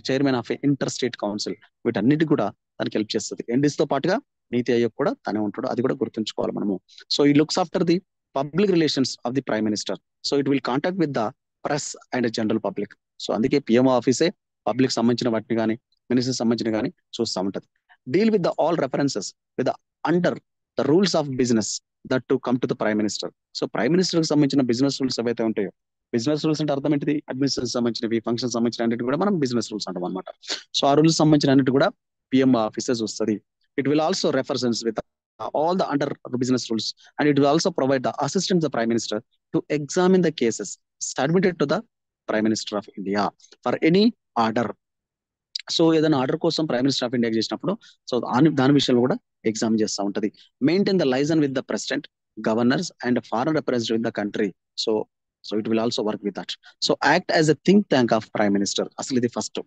chairman of inter state council. వీటన్నిటి కూడా తనకి help చేస్తుంది. ఎన్డిసితో పాటుగా నీతి ఆయోగ్ కూడా తనే ఉంటాడు, అది కూడా గుర్తుంచుకోవాలి మనము. So he looks after the public relations of the prime minister. So it will contact with the press and general public. So అందుకే పిఎంఓ ఆఫీసే పబ్లిక్ సంబంధించిన వాటిని కానీ, మినిస్టర్ సంబంధించిన కానీ చూస్తూ ఉంటుంది. Deal with the all references with the under the rules of business that to come to the prime minister. So prime minister కి సంబంధించిన బిజినెస్ రూల్స్ ఏవైతే ఉంటాయో, బిజినెస్ రూల్స్ అంటే అర్థం ఏంటిది? అడ్మినిస్ట్రేషన్ సంబంధించినవి, ఫంక్షన్ సంబంధించిన అన్నిటి కూడా మనం బిజినెస్ రూల్స్ అంటాం అనమాట. సో ఆ రూల్స్ సంబంధించిన అన్నిటి కూడా పిఎంఓ ఆఫీసే చూస్తుంది. It will also reference with all the under business rules, and it will also provide the assistance of the prime minister to examine the cases submitted to the prime minister of India for any order. So ఏదైనా order కోసం prime minister of India చేసినప్పుడు so దాని విషయంలో కూడా exam చేస్తూ ఉంటది. Maintain the liaison with the president, governors and foreign representative in the country. So so it will also work with that. So act as a think tank of prime minister. అసలు ఇది first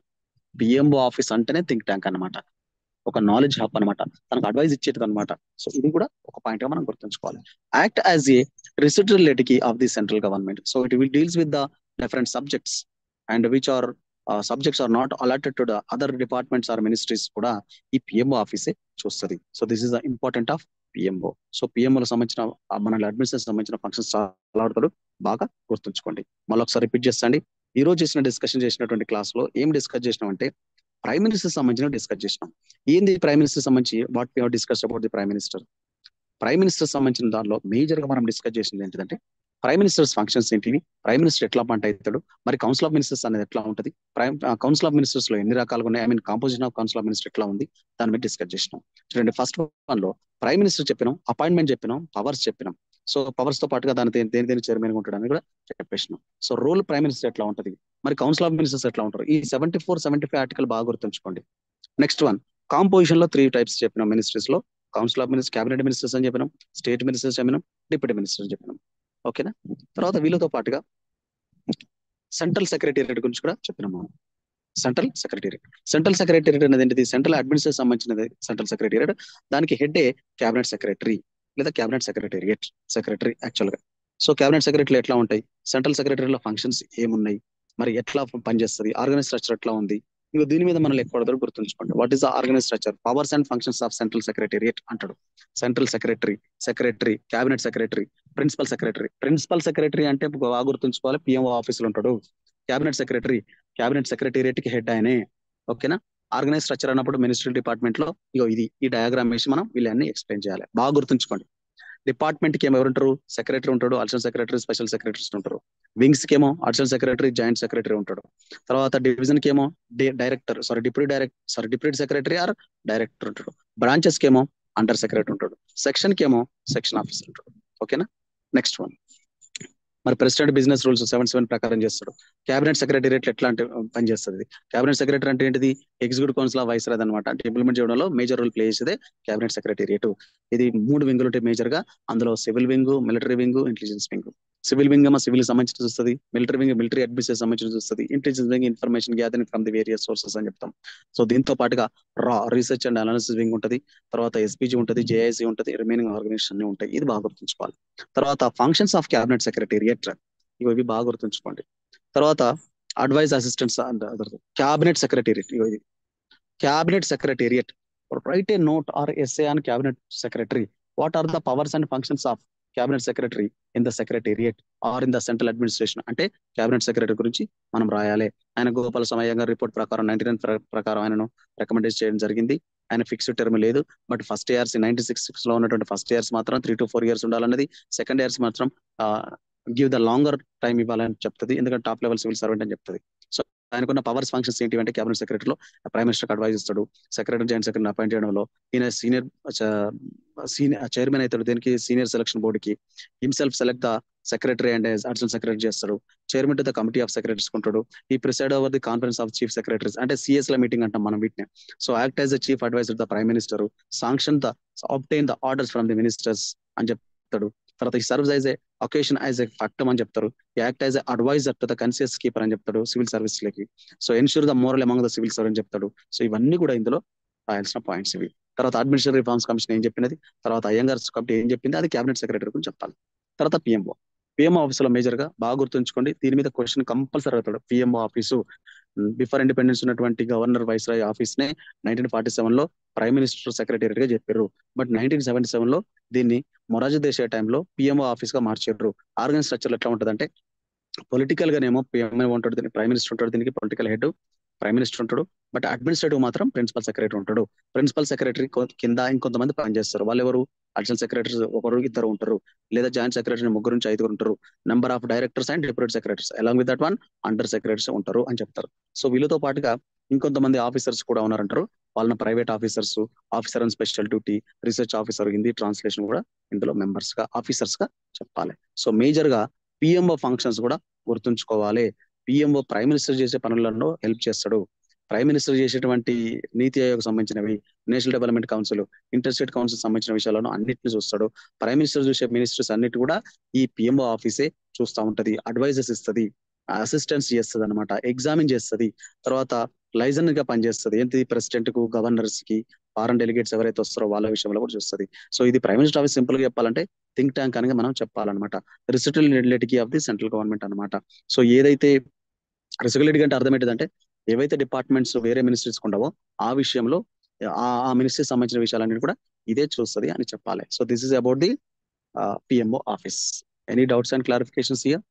PMO office అంటేనే think tank అనమాట, ఒక knowledge hub అనమాట, తనకు advise ఇచ్చేది అనమాట. So ఇది కూడా ఒక పాయింట్ గా మనం గుర్తుంచుకోవాలి. యాక్ట్ యాజ్ ఏ రెసిడ్యువల్ ఎటికీ of the central government. So it will deals with the different subjects and which are subjects are not allotted to the other departments or ministries కూడా ఈ PMO ఆఫీసే చూస్తుంది. So this is the important of PMO. సో పిఎంఓలో సంబంధించిన మన administration సంబంధించిన functions చాలా ఆడతాడు, బాగా గుర్తుంచుకోండి. మళ్ళీ ఒకసారి రిపీట్ చేస్తండి. ఈ రోజు డిస్కషన్ చేసినటువంటి క్లాస్ లో ఏం డిస్కస్ చేసినామంటే ప్రైమ్ మినిస్టర్ సంబంధించిన డిస్కస్ చేసినాం. ఏంది ప్రైమ్ మినిస్టర్ సంబంధించి? What we have discuss about the prime minister. Prime minister సంబంధించిన దానిలో మేజర్ గా మనం డిస్కస్ చేసింది ఏంటంటే ప్రైమ్ మినిస్టర్స్ ఫంక్షన్స్ ఏంటివి, ప్రైమ్ మినిస్టర్ ఎట్లా అపాయింట్ అవుతాడు, మరి కౌన్సిల్ ఆఫ్ మినిస్టర్స్ అనేది ఎట్లా ఉంటుంది, కౌన్సిల్ ఆఫ్ మినిస్టర్స్ లో ఎన్ని రకాలుగా ఉన్నాయి, I mean composition of council of minister ఎట్లా ఉంది, దాని మీద డిస్కస్ చేసినాం. చూడండి, ఫస్ట్ వన్ లో ప్రైమ్ మినిస్టర్ చెప్పినాం, అపాయింట్మెంట్ చెప్పినాం, పవర్స్ చెప్పినాం. సో పవర్స్ తో పాటుగా దేని చైర్మన్ ఉంటాడు అని కూడా చెప్పేసినాం. సో రోల్ ప్రైమ్ మినిస్టర్ ఎట్లా ఉంటుంది, మరి కౌన్సిల్ ఆఫ్ మినిస్టర్స్ ఎట్లా ఉంటారు, ఈ 74, 75 ఆర్టికల్ బాగా గుర్తుంచుకోండి. నెక్స్ట్ వన్, కాంపోజిషన్ లో 3 టైప్స్ చెప్పినాం మినిస్ట్రీస్ లో. Council of minister, cabinet ministers అని చెప్పినాం, స్టేట్ మినిస్టర్స్ చెప్పినాం, డిప్యూటీ మినిస్టర్స్ చెప్పినాం. ఓకేనా? తర్వాత వీళ్ళతో పాటుగా సెంట్రల్ సెక్రటేరియట్ గురించి కూడా చెప్పినాం మనం. సెంట్రల్ సెక్రటేరియట్ అనేది ఏంటిది? సెంట్రల్ అడ్మినిస్ట్రేషన్ సంబంధించినది సెంట్రల్ సెక్రటేరియట్. దానికి హెడ్ క్యాబినెట్ సెక్రటరీ. లేదా క్యాబినెట్ సెక్రటేరియట్ సెక్రటరీ యాక్చువల్గా. సో క్యాబినెట్ సెక్రటరీలు ఎట్లా ఉంటాయి, సెంట్రల్ సెక్రటరీలో ఫంక్షన్స్ ఏమున్నాయి, మరి ఎట్లా పనిచేస్తుంది, ఆర్గనైజ్ స్ట్రక్చర్ ఎట్లా ఉంది, ఇంకా దీని మీద మనం ఎక్కువ గుర్తుంచుకోండి. What is the organize structure, powers and functions of central secretariat అంటాడు. Central secretary, secretary, cabinet secretary, principal secretary. Principal secretary అంటే బాగా గుర్తుంచుకోవాలి, పిఎంఓ ఆఫీసులో ఉంటాడు. క్యాబినెట్ సెక్రటరీ, క్యాబినెట్ సెక్రటేరియట్ కి హెడ్ ఆయనే. ఓకేనా. ఆర్గనైజ్ స్ట్రక్చర్ అన్నప్పుడు మినిస్ట్రీ డిపార్ట్మెంట్ లో ఇగో ఇది ఈ డయాగ్రామ్ వేసి మనం వీళ్ళని ఎక్స్ప్లెయిన్ చేయాలి. బాగా గుర్తుంచుకోండి. డిపార్ట్మెంట్ కి ఏమో ఎవరు ఉంటారు, సెక్రటరీ ఉంటాడు, అడిషనల్ సెక్రటరీ, స్పెషల్ సెక్రటరీస్ ఉంటారు. వింగ్స్ కి ఏమో అడిషనల్ సెక్రటరీ, జాయింట్ సెక్రటరీ ఉంటాడు. తర్వాత డివిజన్ కి ఏమో director deputy secretary or director ఉంటాడు. బ్రాంచెస్ కి ఏమో అండర్ సెక్రటరీ ఉంటాడు. సెక్షన్ కి ఏమో సెక్షన్ ఆఫీసర్ ఉంటాడు. ఓకేనా. నెక్స్ట్ వన్, మరి ప్రెసిడెంట్ బిజినెస్ రూల్స్ 77 ప్రకారం చేస్తాడు. క్యాబినెట్ సెక్రటేరియట్ ఎట్లా అంటే పనిచేస్తుంది. క్యాబినెట్ సెక్రటరీ అంటే ఏంటిది, executive council of viceroy అనమాట. అంటే ఇంప్లిమెంట్ చేయడంలో మేజర్ రోల్ ప్లే చేసేదే క్యాబినెట్ సెక్రటేరియట్. ఇది 3 వింగులు ఉంటాయి మేజర్ గా. అందులో civil wing, military wing, intelligence wing. Civil wing ఏమో సివిల్ సంబంధించి చూస్తుంది, మిలిటరీ వింగ్ మిలిటరీ అడ్మినిస్ట్రేషన్ సంబంధించి చూస్తుంది, intelligence wing information gathering from the various sources so చెప్తాం. సో దీంతో పాటుగా రీసెర్చ్ అండ్ అనాలిసిస్ వింగ్ ఉంటుంది, తర్వాత ఎస్పీజీ ఉంటుంది, జేఐసీ ఉంటుంది, రిమైనింగ్ ఆర్గనైజేషన్ అన్ని ఉంటాయి. ఇది బాగా గుర్తుంచుకోవాలి. తర్వాత ఫంక్షన్స్ ఆఫ్ క్యాబినెట్ సెక్రటేరియట్, ఇవి బాగా గుర్తుంచుకోండి. తర్వాత అడ్వైజ్ అసిస్టెంట్స్ అంటారు. క్యాబినెట్ సెక్రటేరియట్, ఇది cabinet secretariat. Write a note or essay on cabinet secretary. What are the powers and functions of cabinet secretary in the secretariat or in the central administration. అంటే cabinet secretary గురించి మనం రాయాలి. ఆయన గోపాల సమయంగా report ప్రకారం 99 ప్రకారం ఆయనను రికమెండేషన్ చేయడం జరిగింది. ఆయన ఫిక్స్డ్ టర్మ్ లేదు. బట్ ఫస్ట్ ఇయర్స్ 96 లో ఉన్నటువంటి ఫస్ట్ ఇయర్స్ మాత్రం 3 to 4 years ఉండాలన్నది. సెకండ్ ఇయర్స్ మాత్రం గివ్ ద లాంగర్ టైం ఇవ్వాలని చెప్తుంది, ఎందుకంటే టాప్ లెవెల్ సివిల్ సర్వెంట్ అని చెప్తుంది. సో ఆయనకున్న పవర్స్ ఫంక్షన్స్ ఏంటి అంటే క్యాబినెట్ సెక్రటరీలో ప్రైమ్ మినిస్టర్ అడ్వైజ్ ఇస్తాడు. సెక్రటరీ, జాయింట్ సెక్రటరీ అపాయింట్ చేయడంలో ఈయన సీనియర్ చైర్మన్ అవుతాడు. దీనికి సీనియర్ సెలక్షన్ బోర్డ్ కి himself select the secretary and additional secretary చేస్తాడు. Chairman to the committee of secretaries ఉంటాడు. He preside over the conference of chief secretaries, అంటే CS ల meeting అంటాం మనం వీటిని. So act as the chief advisor the prime minister, sanction the obtain the orders from the ministers అని చెప్తాడు. తర్వాత he serves as a occasion as a factum అని చెప్తారు. Act as a advisor to the conscience keeper అని చెప్తాడు civil service లకి. So ensure the moral among the civil servant చెప్తాడు. సో ఇవన్నీ కూడా ఇందులో రాయాల్సిన పాయింట్స్ ఇవి. తర్వాత అడ్మినిస్ట్రేటివ్ రిఫార్మ్స్ కమిషన్ ఏం చెప్పినది, తర్వాత అయ్యంగార్స్ కమిటీ ఏం చెప్పింది, అది క్యాబినెట్ సెక్రటరీ గురించి చెప్పాలి. తర్వాత పిఎంఓ, పిఎంఓ ఆఫీసులో మేజర్ గా బాగా గుర్తుంచుకోండి, దీని మీద క్వశ్చన్ కంపల్సరీ అవుతాడు. పిఎంఓ ఆఫీసు బిఫోర్ ఇండిపెండెన్స్ ఉన్నటువంటి గవర్నర్ వైస్ రాయ్ ఆఫీస్ నే 1947 లో ప్రైమ్ మినిస్టర్ సెక్రటేరియట్ గా చెప్పారు. బట్ 1977 లో దీన్ని మొరార్జీ దేశాయ్ టైంలో పిఎంఓ ఆఫీస్ గా మార్చారు. ఆర్గనైజ్ స్ట్రక్చర్ ఎట్లా ఉంటుంది అంటే పొలిటికల్ గానేమో పిఎంఓ ఉంటాడు, దీనికి ప్రైమ్ మినిస్టర్ ఉంటాడు, దీనికి పొలిటికల్ హెడ్ ప్రైమ్ మినిస్టర్ ఉంటాడు. బట్ అడ్మినిస్ట్రేటివ్ మాత్రం ప్రిన్సిపల్ సెక్రటరీ ఉంటాడు. ప్రిన్సిపల్ సెక్రటరీ కింద ఇంకొంతమంది పనిచేస్తారు. వాళ్ళు ఎవరు, అడిషనల్ సెక్రటరీస్ ఒకరు ఇద్దరు ఉంటారు, లేదా జాయింట్ సెక్రటరీ 3 నుంచి 5 ఉంటారు. Number of directors and deputy secretaries along with that one under secretaries ఉంటారు అని చెప్తారు. సో వీళ్ళతో పాటుగా ఇంకొంతమంది ఆఫీసర్స్ కూడా ఉన్నారంటారు. వాళ్ళని private officers, officer and special duty, research officer, Hindi translation కూడా ఇందులో మెంబర్స్ గా ఆఫీసర్స్ గా చెప్పాలి. సో మేజర్ గా పిఎంఓ ఫంక్షన్స్ కూడా గుర్తుంచుకోవాలి. పిఎంఓ ప్రైమ్ మినిస్టర్ చేసే పనులలో హెల్ప్ చేస్తాడు. ప్రైమ్ మినిస్టర్ చేసేటువంటి నీతి ఆయోగ్ సంబంధించినవి, national development council, inter state council సంబంధించిన విషయాలను అన్నింటిని చూస్తాడు. ప్రైమ్ మినిస్టర్ చూసే మినిస్టర్స్ అన్నిటి కూడా ఈ పిఎంఓ ఆఫీసే చూస్తూ ఉంటది, అడ్వైజెస్ ఇస్తుంది, అసిస్టెన్స్ చేస్తుంది అనమాట, ఎగ్జామిన్ చేస్తుంది. తర్వాత లైజన్ గా పనిచేస్తుంది. ఏంటి, ప్రెసిడెంట్ కు, గవర్నర్స్ కి, ఫారెన్ డెలిగేట్స్ ఎవరైతే వస్తారో వాళ్ళ విషయంలో కూడా చూస్తుంది. సో ఇది ప్రైమ్ మినిస్టర్ ఆఫీస్ సింపుల్ గా చెప్పాలంటే థింక్ ట్యాంక్ అని మనం చెప్పాలన్నమాట. రెసిటల్ ఆఫ్ ది సెంట్రల్ గవర్నమెంట్ అనమాట. సో ఏదైతే రెసిగలేటివ్ అంటే అర్థం ఏంటిదంటే ఏవైతే డిపార్ట్మెంట్స్ వేరే మినిస్ట్రీస్ ఉండవో ఆ విషయంలో ఆ మినిస్ట్రీ సంబంధించిన విషయాలన్నీ కూడా ఇదే చూస్తుంది అని చెప్పాలి. So this is about the PMO office. Any doubts and clarifications here?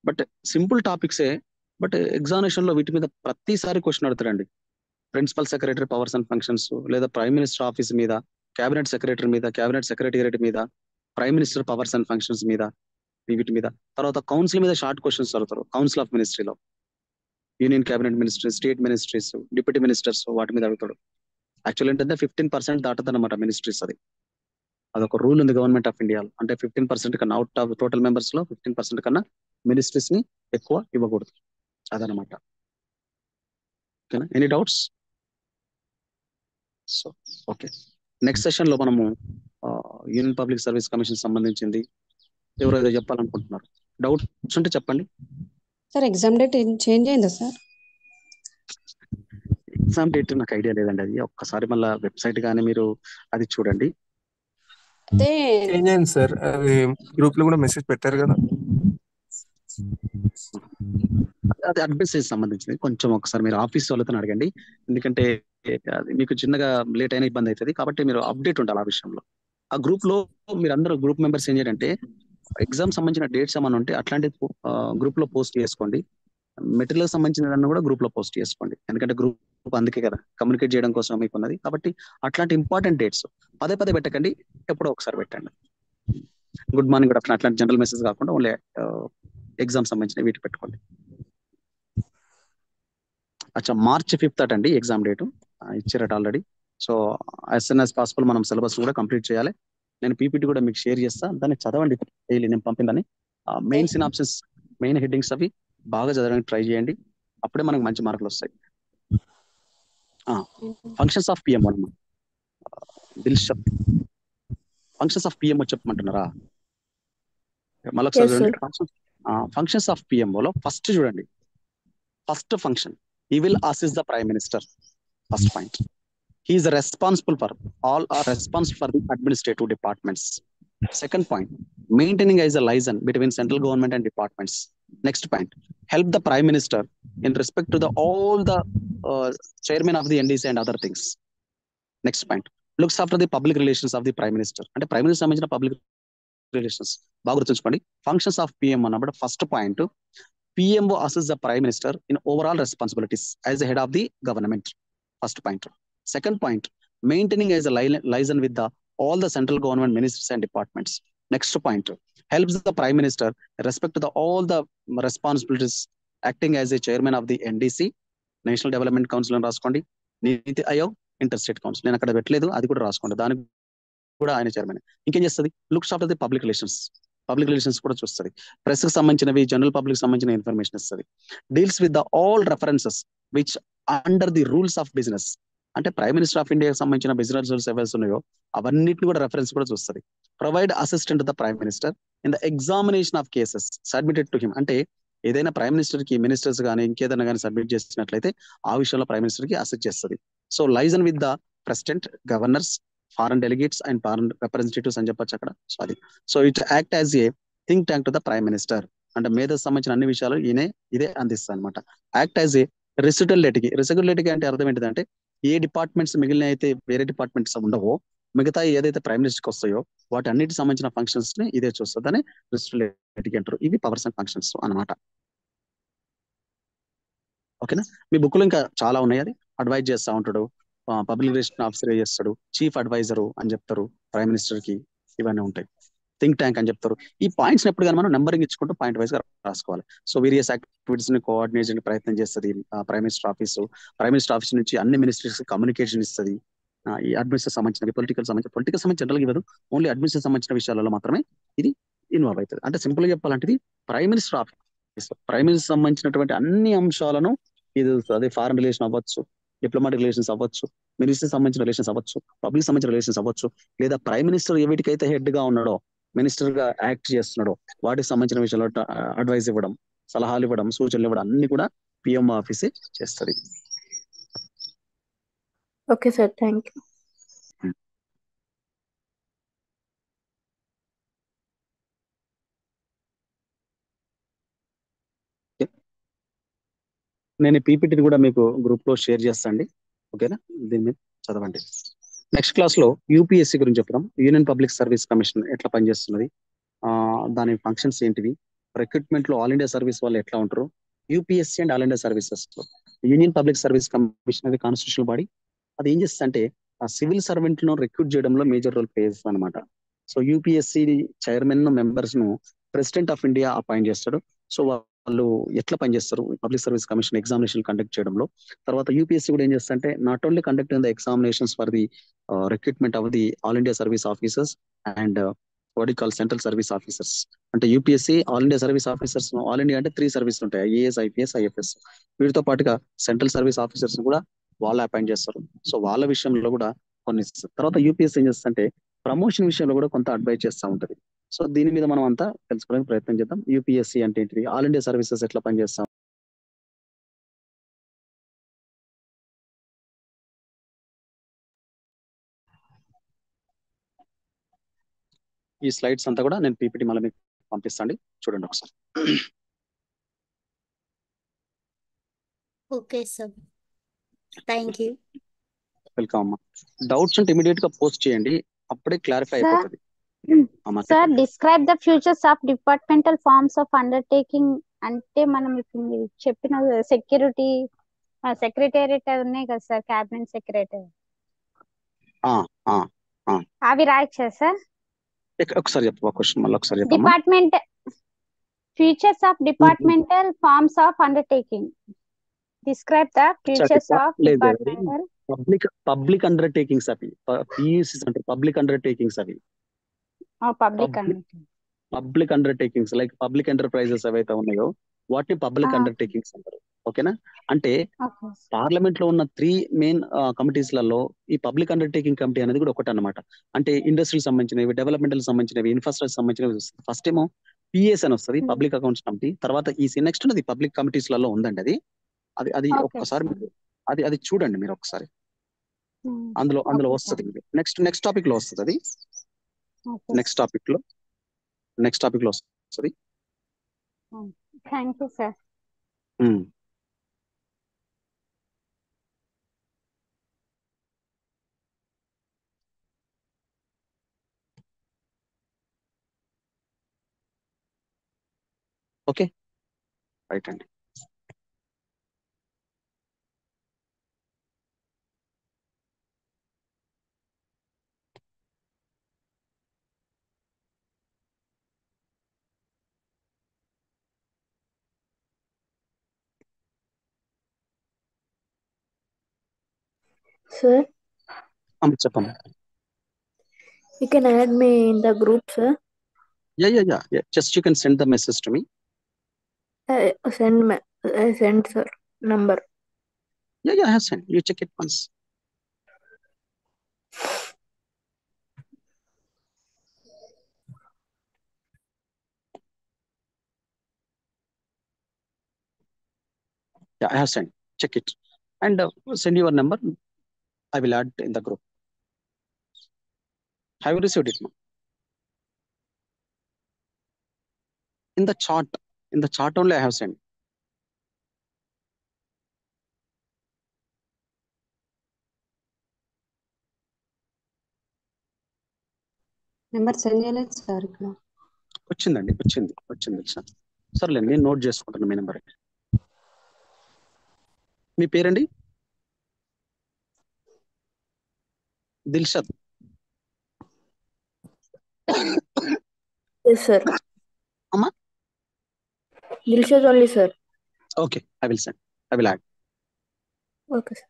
But simple టాపిక్సే, బట్ ఎగ్జామినేషన్ లో వీటి మీద ప్రతిసారి క్వశ్చన్ అడుగుతారండి. Principal secretary powers and functions, లేదా ప్రైమ్ మినిస్టర్ ఆఫీస్ మీద, క్యాబినెట్ సెక్రటరీ మీద, క్యాబినెట్ సెక్రటేరియట్ మీద, prime minister powers and functions మీద, వీటి మీద. తర్వాత కౌన్సిల్ మీద షార్ట్ క్వశ్చన్స్ అడుగుతారు. కౌన్సిల్ ఆఫ్ మినిస్ట్రీలో union cabinet ministries, state ministries, deputy ministers, వాటి మీద అడుగుతాడు. యాక్చువల్ ఏంటంటే 15% దాటదన్నమాట మినిస్ట్రీస్. అదొక రూల్ ఉంది గవర్నమెంట్ ఆఫ్ ఇండియా. అంటే 15% కన్నా, అవుట్ ఆఫ్ టోటల్ మెంబర్స్ లో 15% కన్నా మినిస్ట్రీస్ ని ఎక్కువ ఇవ్వకూడదు. అదనమాట. ఓకేనా, any doubts? So okay, next session లో మనము యూనియన్ పబ్లిక్ సర్వీస్ కమిషన్ సంబంధించింది ఎవరో ఏదో చెప్పాలనుకుంటున్నారు. డౌట్స్ ఉంటే చెప్పండి.
సార్ ఎగ్జామ్ డేట్ చేంజ్ అయిందా సార్?
ఎగ్జామ్ డేట్ నాకు ఐడియా లేదండి. అది ఒక్కసారి మళ్ళీ వెబ్సైట్ కానీ మీరు అది చూడండి.
అయితే
చేంజ్ అయింది సార్, అది గ్రూప్ లో కూడా మెసేజ్ పెట్టారు కదా.
అది అడ్మిషన్ సంబంధించింది. కొంచెం ఒకసారి మీరు ఆఫీస్ వాళ్ళతో అడగండి, ఎందుకంటే అది మీకు చిన్నగా లేట్ అయినా ఇబ్బంది అవుతుంది. కాబట్టి మీరు అప్డేట్ ఉండాలి ఆ విషయంలో. ఆ గ్రూప్ లో మీరు అందరూ గ్రూప్ మెంబర్స్ ఏం చేయాలంటే ఎగ్జామ్ సంబంధించిన డేట్స్ ఏమైనా ఉంటే అట్లాంటి గ్రూప్ లో పోస్ట్ చేసుకోండి. మెటీరియల్ సంబంధించిన కూడా గ్రూప్ లో పోస్ట్ చేసుకోండి, ఎందుకంటే గ్రూప్ అందుకే కదా కమ్యూనికేట్ చేయడం కోసం మీకు ఉన్నది. కాబట్టి అట్లాంటి ఇంపార్టెంట్ డేట్స్ పదే పదే పెట్టకండి, ఎప్పుడో ఒకసారి పెట్టండి. గుడ్ మార్నింగ్, గుడ్ ఆఫ్టర్నూన్ అట్లాంటి జనరల్ మెసేజ్ కాకుండా ఓన్లీ ఎగ్జామ్ సంబంధించిన వీటి పెట్టుకోండి. అచ్చా, March 5th అటండి ఎగ్జామ్ డేటు ఇచ్చారట ఆల్రెడీ. So as soon as possible మనం సిలబస్ కూడా కంప్లీట్ చేయాలి. నేను పీపీటీ కూడా మీకు షేర్ చేస్తా, దాన్ని చదవండి డైలీ నేను పంపిందని. మెయిన్ సినాప్సిస్, మెయిన్ హెడ్డింగ్స్ అవి బాగా చదవడానికి ట్రై చేయండి, అప్పుడే మనకు మంచి మార్కులు వస్తాయి. ఫంక్షన్స్ ఆఫ్ పిఎం అన్నమా దిల్షత్, ఫంక్షన్స్ ఆఫ్ పిఎంఓ చెప్పమంటున్నారా? మళ్ళొకసారి
Yes,
చూడండి.
sir.
ఫంక్షన్స్ ఆఫ్ పిఎంఓలో ఫస్ట్ చూడండి, first function he will assist the prime minister. First point, he is responsible for all are responsible for the administrative departments. Second point, maintaining as a liaison between central government and departments. Next point, help the prime minister in respect to the all the chairman of the NDC and other things. Next point, looks after the public relations of the prime minister. అంటే prime minister సంబంధించిన public relations బాగా గుర్తుంచుకోండి. Functions of PM అన్నప్పుడు first point, PMO assists the Prime Minister in overall responsibilities as the head of the government. First point. Second point, maintaining as a liaison with the all the central government ministers and departments. Next point, helps the Prime Minister respect to the all the responsibilities acting as a chairman of the NDC, National Development Council అని రాసుకోండి. నీతి Aayog, interstate council నేను అక్కడ పెట్టలేదు, అది కూడా రాసుకోండి. దానికి కూడా ఆయన చైర్మన్. ఇంకేం చేస్తుంది, looks after the public relations, public relations కూడా చూస్తుంది. ప్రెస్ కి సంబంధించినవి, జనరల్ పబ్లిక్ సంబంధించిన ఇన్ఫర్మేషన్ ఇస్తుంది. Deals with the all references which under the rules of business. అంటే ప్రైమ్ మినిస్టర్ ఆఫ్ ఇండియాకి సంబంధించిన బిజినెస్ రూల్స్ ఏవైతే ఉన్నాయో అవన్నిటిని కూడా రెఫరెన్స్ కూడా చూస్తుంది. Provide assistant the prime minister in the examination of cases submitted to him. అంటే ఏదైనా ప్రైమ్ మినిస్టర్ కి మినిస్టర్స్ కానీ ఇంకేదైనా కానీ సబ్మిట్ చేసినట్లయితే ఆ విషయంలో ప్రైమ్ మినిస్టర్ కి అసిస్ట్ చేస్తుంది. So liaison with the president, governors, foreign delegates and foreign representatives అని చెప్పొచ్చు అక్కడ. సో అది, so it act as A think tank to the prime minister. అంటే మేధకు సంబంధించిన అన్ని విషయాలు ఇదే అందిస్తుంది అనమాట. యాక్ట్ యాజ్ ఏ రెసిడ్యులేటికి అంటే అర్థం ఏంటిదంటే ఏ డిపార్ట్మెంట్స్ మిగిలిన అయితే వేరే డిపార్ట్మెంట్స్ ఉండవో, మిగతా ఏదైతే ప్రైమ్ మినిస్టర్కి వస్తాయో వాటి అన్నిటికి సంబంధించిన ఫంక్షన్స్ ని ఇదే చూస్తుంది అని రెసిడ్యులేటికి అంటారు. ఇవి పవర్స్ అండ్ ఫంక్షన్స్ అనమాట. ఓకేనా, మీ బుక్ లో ఇంకా చాలా ఉన్నాయి. అది అడ్వైజ్ చేస్తూ ఉంటాడు, పబ్లిక్ రిలేషన్ ఆఫీసర్ చేస్తాడు, చీఫ్ అడ్వైజరు అని చెప్తారు ప్రైమ్ మినిస్టర్ కి, ఇవన్నీ ఉంటాయి. థింక్ ట్యాంక్ అని చెప్తారు. ఈ పాయింట్స్ ఎప్పుడు కానీ మనం నెంబరింగ్ ఇచ్చుకుంటూ పాయింట్ వైజ్ గా రాసుకోవాలి. సో వేరియస్ యాక్టివిటీస్ ని కోఆర్డినేట్ చేయడానికి ప్రయత్నం చేస్తుంది prime minister office. Prime minister office నుంచి అన్ని మినిస్ట్రీస్ కమ్యూనికేషన్ ఇస్తుంది. ఈ అడ్మినిస్ట్రేషన్ సంబంధించిన, పొలిటికల్ సంబంధించిన జనరల్ ఇవ్వదు, ఓన్లీ అడ్మినిస్ట్రేషన్ సంబంధించిన విషయాలలో మాత్రమే ఇది ఇన్వాల్వ్ అవుతుంది. అంటే సింపుల్ గా చెప్పాలంటే ఇది prime minister office, prime minister సంబంధించినటువంటి అన్ని అంశాలను ఇది అదే ఫారెన్ రిలేషన్ అవ్వచ్చు, డిప్లొమాటిక్ రిలేషన్స్ అవ్వచ్చు, మినిస్టర్ సంబంధించిన రిలేషన్స్ అవ్వచ్చు, పబ్లిక్ సంబంధించిన రిలేషన్స్ అవ్వచ్చు, లేదా ప్రైమ్ మినిస్టర్ వీటికైతే హెడ్ గా ఉన్నాడో, మినిస్టర్ గా యాక్ట్ చేస్తున్నాడో వాటికి సంబంధించిన విషయంలో అడ్వైస్ ఇవ్వడం, సలహాలు ఇవ్వడం, సూచనలు ఇవ్వడం అన్ని కూడా పిఎం ఆఫీసే చేస్తుంది.
Okay, sir. Thank you. నేను పీపీటీని కూడా మీకు గ్రూప్ లో షేర్ చేస్తాండి. ఓకేనా, దీన్ని చదవండి. నెక్స్ట్ క్లాస్ లో యూపీఎస్సీ గురించి చెప్తాం. యూనియన్ పబ్లిక్ సర్వీస్ కమిషన్ ఎట్లా పనిచేస్తున్నది, దాని ఫంక్షన్స్ ఏంటివి, రిక్రూట్మెంట్ లో ఆల్ ఇండియా సర్వీస్ వాళ్ళు ఎట్లా ఉంటారు, UPSC and all India services లో యూనియన్ పబ్లిక్ సర్వీస్ కమిషన్ అనేది కాన్స్టిట్యూషనల్ బాడీ. అది ఏం చేస్తుంది అంటే ఆ సివిల్ సర్వెంట్ ను రిక్రూట్ చేయడంలో మేజర్ రోల్ ప్లే చేస్తుంది అనమాట. సో యూపీఎస్సీ చైర్మన్ మెంబర్స్ ను ప్రెసిడెంట్ ఆఫ్ ఇండియా అపాయింట్ చేస్తాడు. సో వాళ్ళు ఎట్లా పనిచేస్తారు public service commission examination conduct చేయడంలో. తర్వాత యూపీఎస్సీ కూడా ఏం చేస్తా అంటే not only conduct the examinations for the recruitment of the all India service officers and what call central service officers. అంటే UPSC all India service officers, all India అంటే 3 service ఉంటాయి, IAS, IPS, IFS. వీటితో పాటుగా central service officers కూడా వాళ్ళు appoint చేస్తారు. So వాళ్ళ విషయంలో కూడా కొన్ని తర్వాత యూపీఎస్సీ ఏం చేస్తుంటే ప్రమోషన్ విషయంలో కూడా కొంత అడ్వైజ్ చేస్తూ ఉంటది. సో దీని మీద మనం అంతా తెలుసుకోవడానికి ప్రయత్నం చేద్దాం. యూపీఎస్సీ అంటే ఏంటిది, ఆల్ ఇండియా సర్వీసెస్ ఎట్లా పనిచేస్తాం, ఈ స్లైడ్స్ అంతా కూడా నేను పీపీటీ మళ్ళీ మీకు పంపిస్తాండి, చూడండి ఒకసారి.
Okay sir, thank you.
Welcome అమ్మా. డౌట్స్ ఉంటే ఇమీడియట్ గా పోస్ట్ చేయండి, అప్పుడే క్లారిఫై
సార్
అయిపోతుంది.
Sir describe the features of departmental forms of undertaking అంటే మనం ఇప్పుడు మీరు చెప్పిన సెక్యూరిటీ సెక్రటేరియట్ ఉన్నాయి కదా సార్, క్యాబినెట్ సెక్రటరీ అవి రాయచ్చా సార్?
ఒకసారి చెప్పు క్వశ్చన్, మళ్ళీ ఒకసారి చెప్పమ్మా.
Department features of departmental forms of undertaking, describe the features of departmental
public undertakings అవి, పిఈసిస్ అంటే పబ్లిక్ అండర్టేకింగ్స్ అవి. Public undertakings like public enterprises ఏవైతే ఉన్నాయో వాటిని పబ్లిక్ అండర్టేకింగ్స్ అంటారు. ఓకేనా? అంటే పార్లమెంట్ లో ఉన్న 3 మెయిన్ కమిటీస్లలో ఈ పబ్లిక్ అండర్టేకింగ్ కమిటీ అనేది కూడా ఒకటి అనమాట. అంటే ఇండస్ట్రీకి సంబంధించినవి, డెవలప్మెంటల్ సంబంధించినవి, ఇన్ఫ్రాస్ట్రక్చర్ సంబంధించినవి. ఫస్ట్ ఏమో పిఎస్ అని వస్తుంది, పబ్లిక్ అకౌంట్స్ కమిటీ. తర్వాత ఈసీ, నెక్స్ట్ ఉన్నది పబ్లిక్ కమిటీస్ లలో ఉందండి. అది అది అది ఒక్కసారి అది అది చూడండి మీరు ఒకసారి, అందులో వస్తుంది. నెక్స్ట్ టాపిక్ లో వస్తుంది అది. నెక్స్ట్ టాపిక్ లో వస్తుంది.
Thank you sir.
Okay, right అండి.
Sir,
చెప్పమ్మా.
you can add me in the group, sir.
Yeah. Just you can send the message to me.
I send sir number.
Yeah, I have sent. You check it once. Yeah, I have sent. Check it and send your number. I will add in the group. Have you received it, ma'am? In the chat only I have sent.
Number send చేయలేదు sir. ఇక్కడ
వచ్చింది sir. సర్లే, నేను note చేసుకుంటాను మీ number. మీ పేరండి? Dilshad.
Yes, sir.
Amma?
Dilshad only, sir.
Okay, I will send. I will add.
Okay, sir.